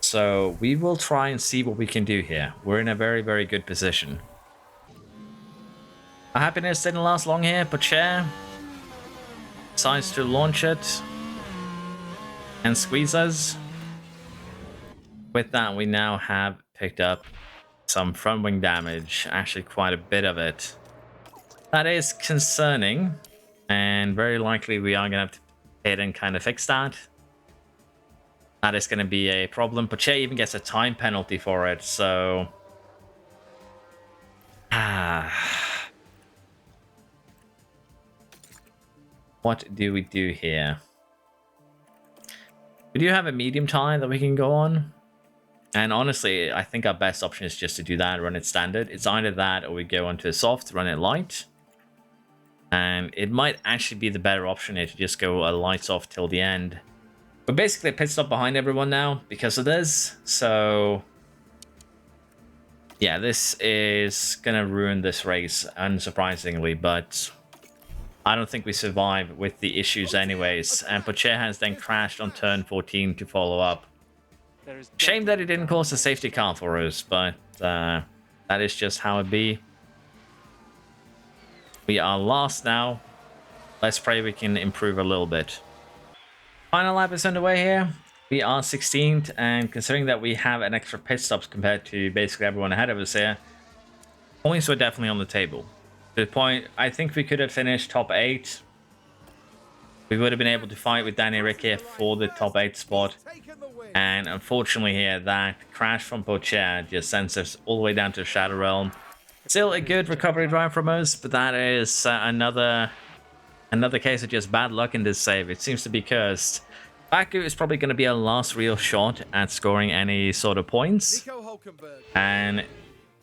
So we will try and see what we can do here. We're in a very, very good position. Our happiness didn't last long here. Pocher decides to launch it and squeeze us. With that, we now have picked up some front wing damage. Actually, quite a bit of it. That is concerning. And very likely we are going to have to hit and kind of fix that. That is going to be a problem. Pocher even gets a time penalty for it, so... What do we do here? We do have a medium tire that we can go on. And honestly, I think our best option is just to do that, run it standard. It's either that or we go onto a soft, run it light. And it might actually be the better option here to just go a light soft till the end. We're basically a pit stop behind everyone now because of this. So, yeah, this is going to ruin this race, unsurprisingly. But I don't think we survive with the issues anyways. And Pocher has then crashed on turn 14 to follow up. Shame that it didn't cause a safety car for us, but that is just how it be. We are last now. Let's pray we can improve a little bit. Final lap is underway here. We are 16th, and considering that we have an extra pit stops compared to basically everyone ahead of us here, points were definitely on the table. To the point, I think we could have finished top 8. We would have been able to fight with Danny Rick here for the top 8 spot. And unfortunately here, that crash from Pocher just sends us all the way down to Shadow Realm. Still a good recovery drive from us, but that is another case of just bad luck in this save. It seems to be cursed. Baku is probably going to be our last real shot at scoring any sort of points. And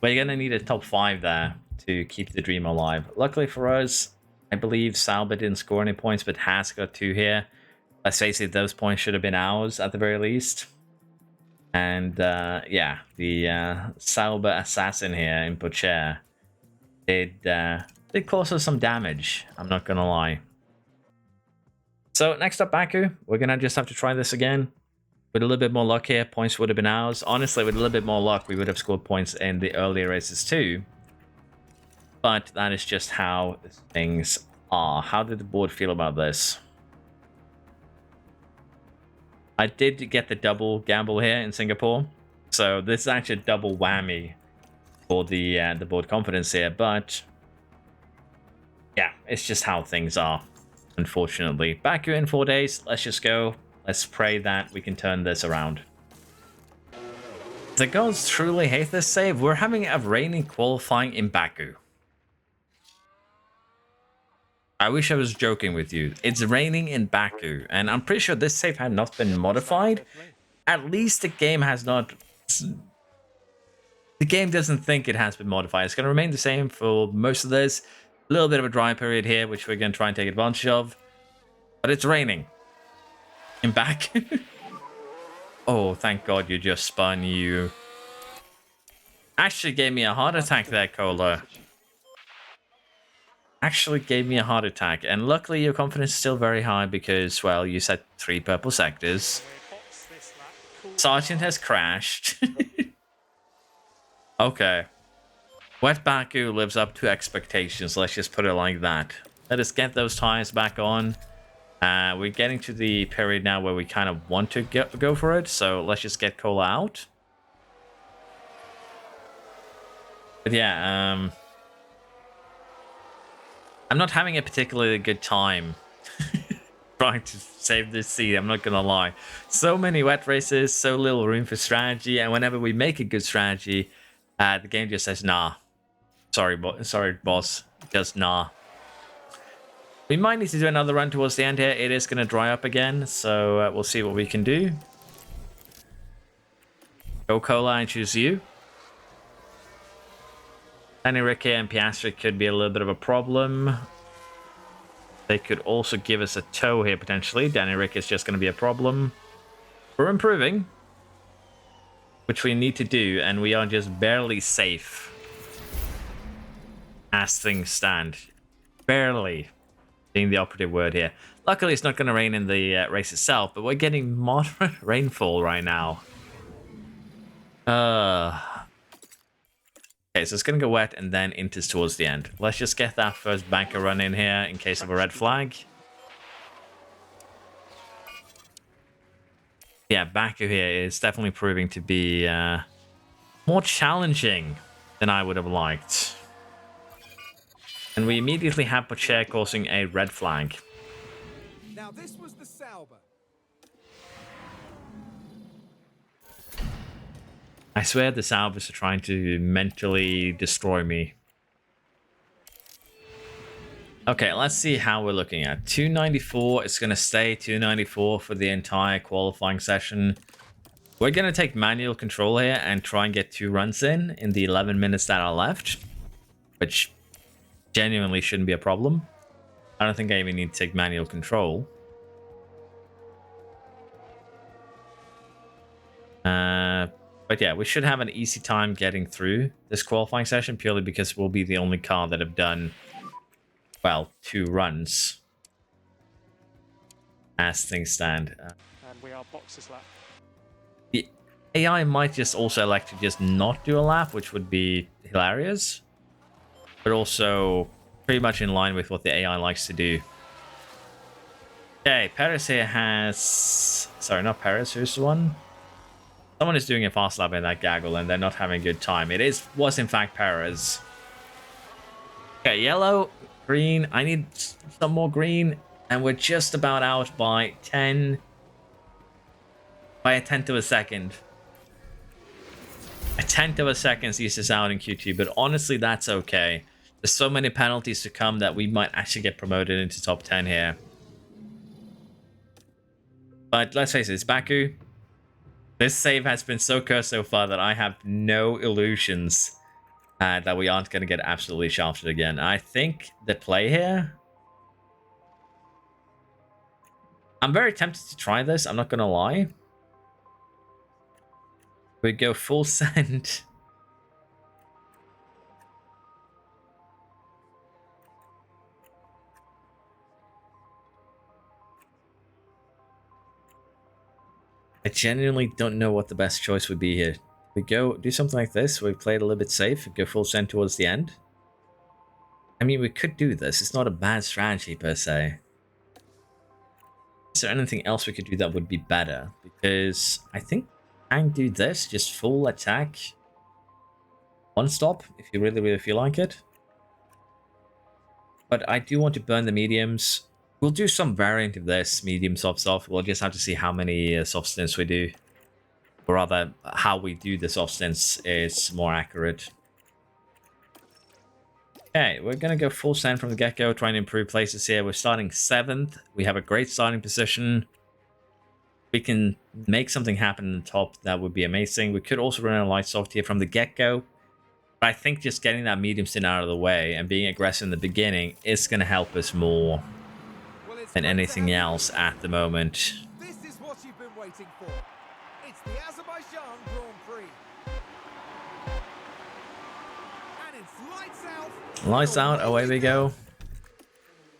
we're going to need a top 5 there to keep the dream alive. Luckily for us, I believe Sauber didn't score any points, but has got 2 here. Let's face it, those points should have been ours at the very least. And yeah, the Sauber assassin here in Pocher did cause us some damage. I'm not going to lie. So next up, Baku. We're going to just have to try this again. With a little bit more luck here, points would have been ours. Honestly, with a little bit more luck, we would have scored points in the earlier races too. But that is just how things are. How did the board feel about this? I did get the double gamble here in Singapore. So this is actually a double whammy for the board confidence here. But yeah, it's just how things are, unfortunately. Baku in 4 days. Let's just go. Let's pray that we can turn this around. The gods truly hate this save. We're having a raining qualifying in Baku. I wish I was joking with you. It's raining in Baku, and I'm pretty sure this save had not been modified. At least the game has not... The game doesn't think it has been modified. It's going to remain the same for most of this. A little bit of a dry period here, which we're going to try and take advantage of. But it's raining. In Baku. Oh, thank God you just spun, you. Actually gave me a heart attack there, Cola. Actually gave me a heart attack. And luckily your confidence is still very high because, well, you said 3 purple sectors. Sergeant has crashed. Okay. Wet Baku lives up to expectations. Let's just put it like that. Let us get those tires back on. We're getting to the period now where we kind of want to go for it. So let's just get Cola out. But yeah, I'm not having a particularly good time trying to save this seed. I'm not gonna lie. So many wet races, so little room for strategy, and whenever we make a good strategy, the game just says nah. Sorry, boss. Just nah. We might need to do another run towards the end here. It is gonna dry up again, so we'll see what we can do. Go Cola, I choose you. Danny Ricky and Piastri could be a little bit of a problem. They could also give us a tow here, potentially. Danny Ricky is just going to be a problem. We're improving, which we need to do, and we are just barely safe as things stand. Barely being the operative word here. Luckily, it's not going to rain in the race itself, but we're getting moderate rainfall right now. Okay, so it's going to go wet and then into towards the end. Let's just get that first banker run in here in case of a red flag. Yeah, Baku here is definitely proving to be more challenging than I would have liked. And we immediately have Pocher causing a red flag. Now this was the Sauber. I swear the Salvers are trying to mentally destroy me. Okay, let's see how we're looking at. 294, it's going to stay 294 for the entire qualifying session. We're going to take manual control here and try and get 2 runs in the 11 minutes that are left. Which genuinely shouldn't be a problem. I don't think I even need to take manual control. But yeah, we should have an easy time getting through this qualifying session purely because we'll be the only car that have done, well, 2 runs as things stand. And we are boxes lap. The AI might just also elect to just not do a lap, which would be hilarious, but also pretty much in line with what the AI likes to do. Okay, Perez here has... Sorry, not Perez, who's the one? Someone is doing a fast lap in that gaggle and they're not having a good time. It was in fact Perez. Okay, yellow, green. I need some more green. And we're just about out by 10. By a tenth of a second. A tenth of a second sees us out in Q2. But honestly, that's okay. There's so many penalties to come that we might actually get promoted into top 10 here. But let's face it, it's Baku. This save has been so cursed so far that I have no illusions that we aren't going to get absolutely shafted again. I think the play here... I'm very tempted to try this, I'm not going to lie. We go full send. I genuinely don't know what the best choice would be here. We go do something like this, we play it a little bit safe, and go full send towards the end. I mean, we could do this. It's not a bad strategy per se. Is there anything else we could do that would be better? Because I think I can do this, just full attack. 1 stop, if you really, really feel like it. But I do want to burn the mediums. We'll do some variant of this, medium, soft. We'll just have to see how many soft stints we do. or rather how we do this off stints is more accurate. Okay, we're going to go full send from the get-go, trying to improve places here. We're starting 7th. We have a great starting position. We can make something happen in the top. That would be amazing. We could also run a light soft here from the get-go. But I think just getting that medium stint out of the way and being aggressive in the beginning is going to help us more than anything else at the moment. This is what you've been waiting for. It's the Azerbaijan Grand Prix. And it's lights out. Lights out, away we go.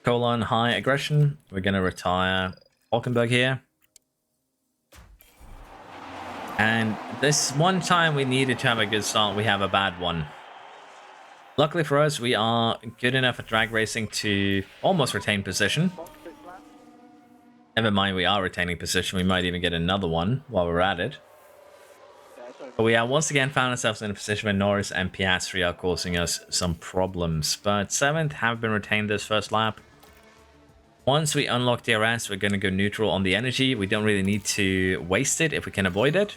Colon high aggression. We're going to retire Hulkenberg here. And this one time we needed to have a good start, we have a bad one. Luckily for us, we are good enough at drag racing to almost retain position. Never mind, we are retaining position. We might even get another one while we're at it. But we have once again found ourselves in a position where Norris and Piastri are causing us some problems. But 7th have been retained this first lap. Once we unlock DRS, we're going to go neutral on the energy. We don't really need to waste it if we can avoid it.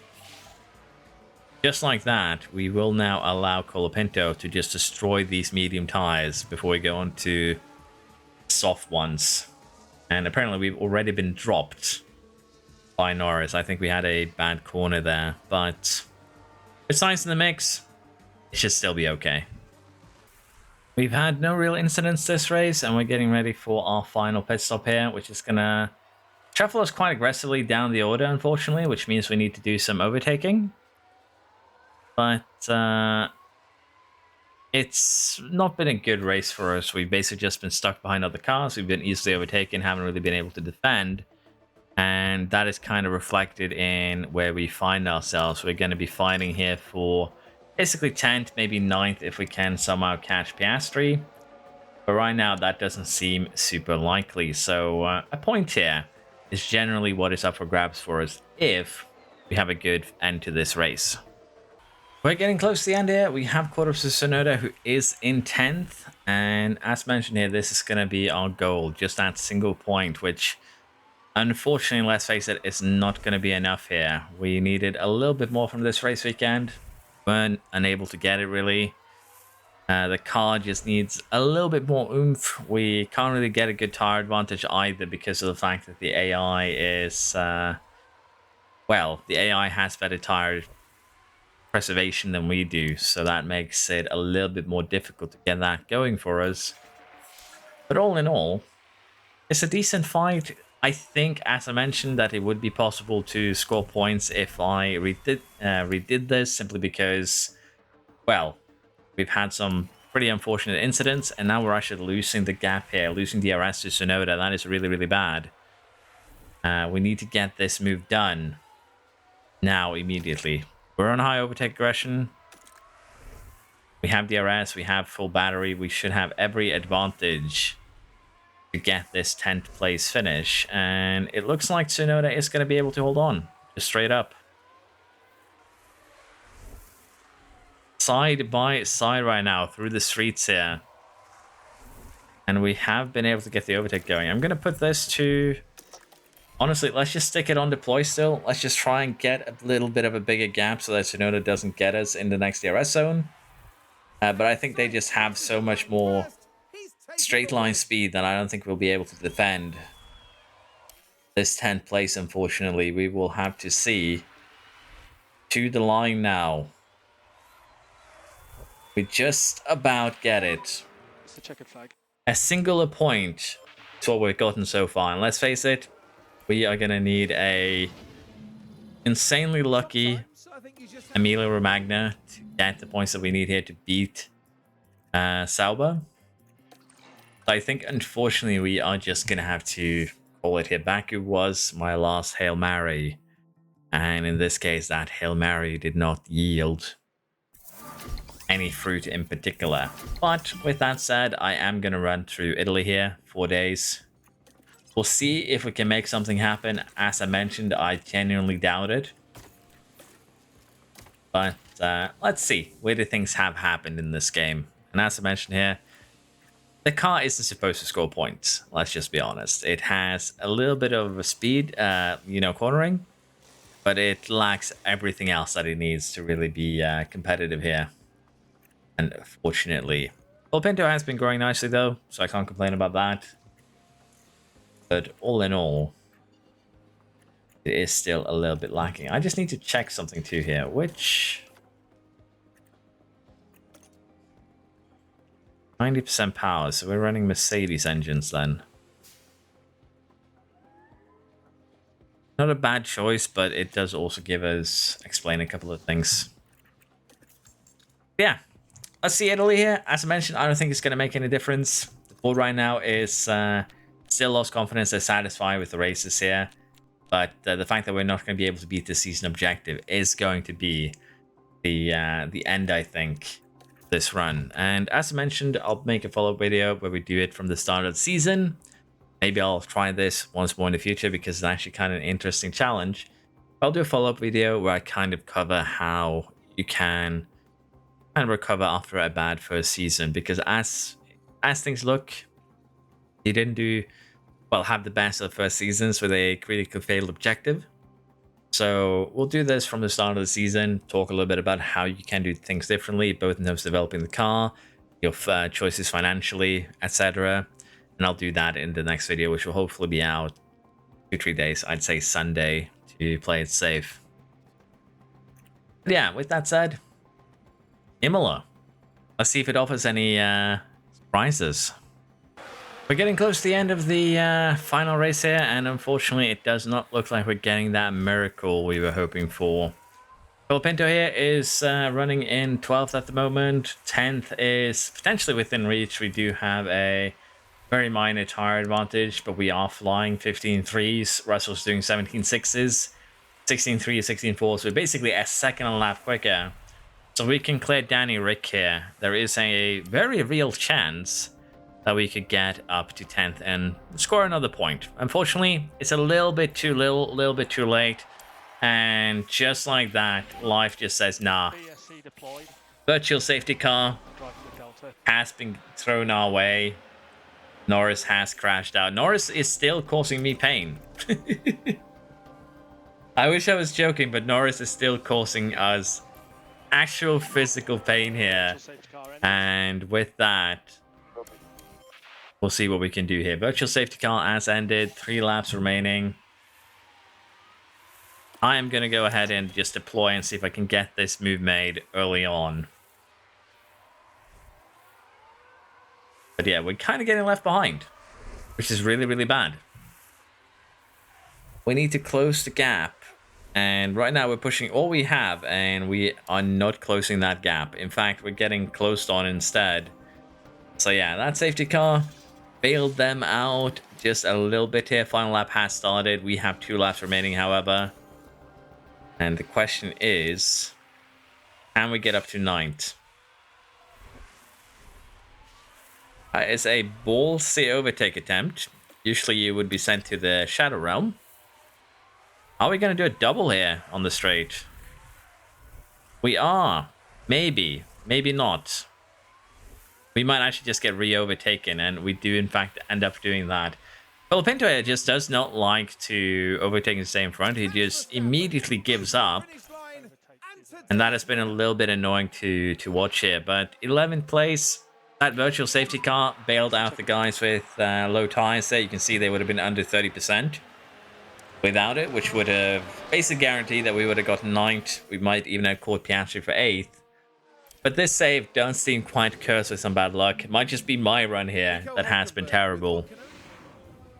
Just like that, we will now allow Colapinto to just destroy these medium tires before we go on to soft ones. And apparently we've already been dropped by Norris. I think we had a bad corner there, but with science in the mix, it should still be okay. We've had no real incidents this race, and we're getting ready for our final pit stop here, which is going to shuffle us quite aggressively down the order, unfortunately, which means we need to do some overtaking. But it's not been a good race for us. We've basically just been stuck behind other cars. We've been easily overtaken, haven't really been able to defend. And that is kind of reflected in where we find ourselves. We're going to be fighting here for basically 10th, maybe 9th if we can somehow catch Piastri. But right now, that doesn't seem super likely. So a point here is generally what is up for grabs for us if we have a good end to this race. We're getting close to the end here. We have caught up to Tsunoda, who is in 10th. And as mentioned here, this is going to be our goal. Just that single point, which unfortunately, let's face it, is not going to be enough here. We needed a little bit more from this race weekend. Weren't unable to get it, really. The car just needs a little bit more oomph. We can't really get a good tire advantage either because of the fact that the AI is... well, the AI has better tire preservation than we do, so that makes it a little bit more difficult to get that going for us. But all in all, it's a decent fight. I think, as I mentioned, that it would be possible to score points if I redid this, simply because, well, we've had some pretty unfortunate incidents, and now we're actually losing the gap here, losing DRS to Tsunoda. That is really, really bad. We need to get this move done now, immediately. We're on high overtake aggression. We have DRS, we have full battery. We should have every advantage to get this 10th place finish. And it looks like Tsunoda is going to be able to hold on, just straight up. Side by side right now through the streets here. And we have been able to get the overtake going. I'm going to put this to... Honestly, let's just stick it on deploy still. Let's just try and get a little bit of a bigger gap so that Tsunoda doesn't get us in the next DRS zone. But I think they just have so much more straight line speed that I don't think we'll be able to defend this 10th place, unfortunately. We will have to see to the line now. We just about get it. It's the checkered flag. A singular point to what we've gotten so far. And let's face it, we are going to need a insanely lucky Emilia Romagna to get the points that we need here to beat Sauber. I think, unfortunately, we are just going to have to call it here. Baku was my last Hail Mary. And in this case, that Hail Mary did not yield any fruit in particular. But with that said, I am going to run through Italy here, 4 days. We'll see if we can make something happen. As I mentioned, I genuinely doubt it. But let's see. Weirder things have happened in this game. And as I mentioned here, the car isn't supposed to score points. Let's just be honest. It has a little bit of a speed, cornering. but it lacks everything else that it needs to really be competitive here. And fortunately, Pinto has been growing nicely though, so I can't complain about that. But all in all, it is still a little bit lacking. I just need to check something too here, which 90% power, so we're running Mercedes engines then. Not a bad choice, but it does also explain a couple of things. Yeah, let's see Italy here. As I mentioned, I don't think it's going to make any difference. The board right now is still lost confidence. They're satisfied with the races here. But the fact that we're not going to be able to beat the season objective is going to be the end, I think, this run. And as I mentioned, I'll make a follow-up video where we do it from the start of the season. Maybe I'll try this once more in the future because it's actually kind of an interesting challenge. I'll do a follow-up video where I kind of cover how you can kind of recover after a bad first season, because as things look, you didn't have the best of the first seasons with a critical failed objective. So we'll do this from the start of the season, talk a little bit about how you can do things differently, both in terms of developing the car, your choices financially, etc. And I'll do that in the next video, which will hopefully be out 2-3 days. I'd say Sunday to play it safe. But yeah, with that said, Imola. Let's see if it offers any surprises. We're getting close to the end of the final race here, and unfortunately it does not look like we're getting that miracle we were hoping for. Pinto here is running in 12th at the moment. 10th is potentially within reach. We do have a very minor tire advantage, but we are flying 15.3s. Russell's doing 17.6s, 16.3s, 16.4s. So we're basically a second and a lap quicker. So we can clear Danny Rick here. There is a very real chance that we could get up to 10th and score another point. Unfortunately, it's a little bit too little, a little bit too late. And just like that, life just says, nah. Virtual safety car has been thrown our way. Norris has crashed out. Norris is still causing me pain. I wish I was joking, but Norris is still causing us actual physical pain here. And with that, we'll see what we can do here. Virtual safety car has ended. 3 laps remaining. I am going to go ahead and just deploy and see if I can get this move made early on. But yeah, we're kind of getting left behind, which is really, really bad. We need to close the gap. And right now we're pushing all we have, and we are not closing that gap. In fact, we're getting closed on instead. So yeah, that safety car bailed them out just a little bit here. Final lap has started. We have 2 laps remaining, however. And the question is, can we get up to 9th? It's a ballsy overtake attempt. Usually you would be sent to the Shadow Realm. Are we going to do a double here on the straight? We are. Maybe. Maybe not. We might actually just get re-overtaken, and we do in fact end up doing that. Well, Pinto just does not like to overtake and stay in front. He just immediately gives up. And that has been a little bit annoying to watch here. But 11th place, that virtual safety car bailed out the guys with low tires there. You can see they would have been under 30% without it, which would have basically guaranteed that we would have gotten 9th. We might even have caught Piastri for 8th. But this save does seem quite cursed with some bad luck. It might just be my run here that has been terrible.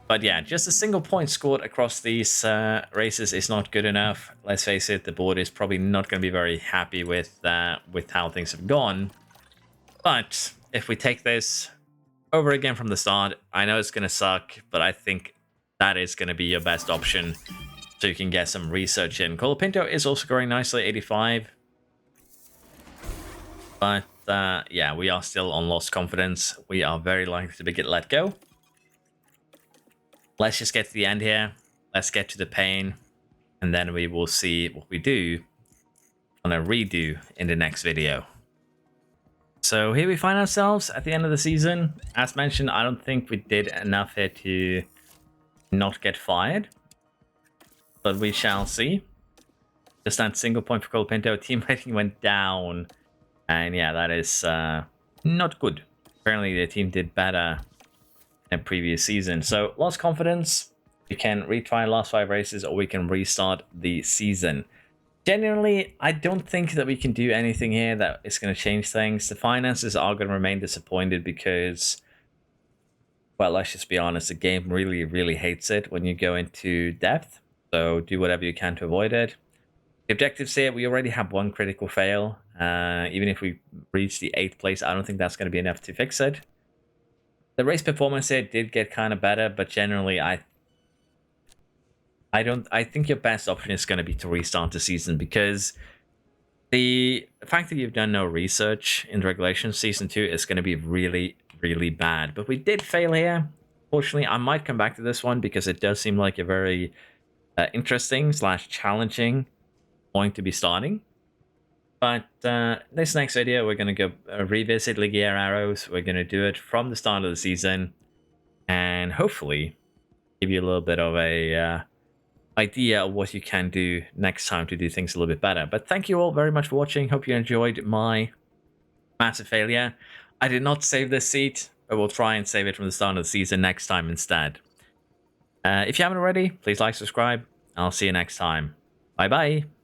But yeah, just a single point scored across these races is not good enough. Let's face it, the board is probably not going to be very happy with how things have gone. But if we take this over again from the start, I know it's going to suck, but I think that is going to be your best option so you can get some research in. Colapinto is also growing nicely, 85. But yeah, we are still on lost confidence. We are very likely to get let go. Let's just get to the end here. Let's get to the pain. And then we will see what we do on a redo in the next video. So here we find ourselves at the end of the season. As mentioned, I don't think we did enough here to not get fired. But we shall see. Just that single point for Colapinto. Team rating went down. And yeah, that is not good. Apparently the team did better than previous season. So lost confidence. We can retry last 5 races or we can restart the season. Genuinely, I don't think that we can do anything here that is going to change things. The finances are going to remain disappointed because, well, let's just be honest, the game really, really hates it when you go into depth. So do whatever you can to avoid it. The objectives here, we already have 1 critical fail. Even if we reach the 8th place, I don't think that's going to be enough to fix it. The race performance here did get kind of better, but generally, I think your best option is going to be to restart the season, because the fact that you've done no research in regulation season 2 is going to be really, really bad. But we did fail here. Fortunately, I might come back to this one because it does seem like a very interesting / challenging point to be starting. But this next video, we're going to go revisit Ligier Arrows. We're going to do it from the start of the season and hopefully give you a little bit of a idea of what you can do next time to do things a little bit better. But thank you all very much for watching. Hope you enjoyed my massive failure. I did not save this seat, but we'll try and save it from the start of the season next time instead. If you haven't already, please like, subscribe. I'll see you next time. Bye bye.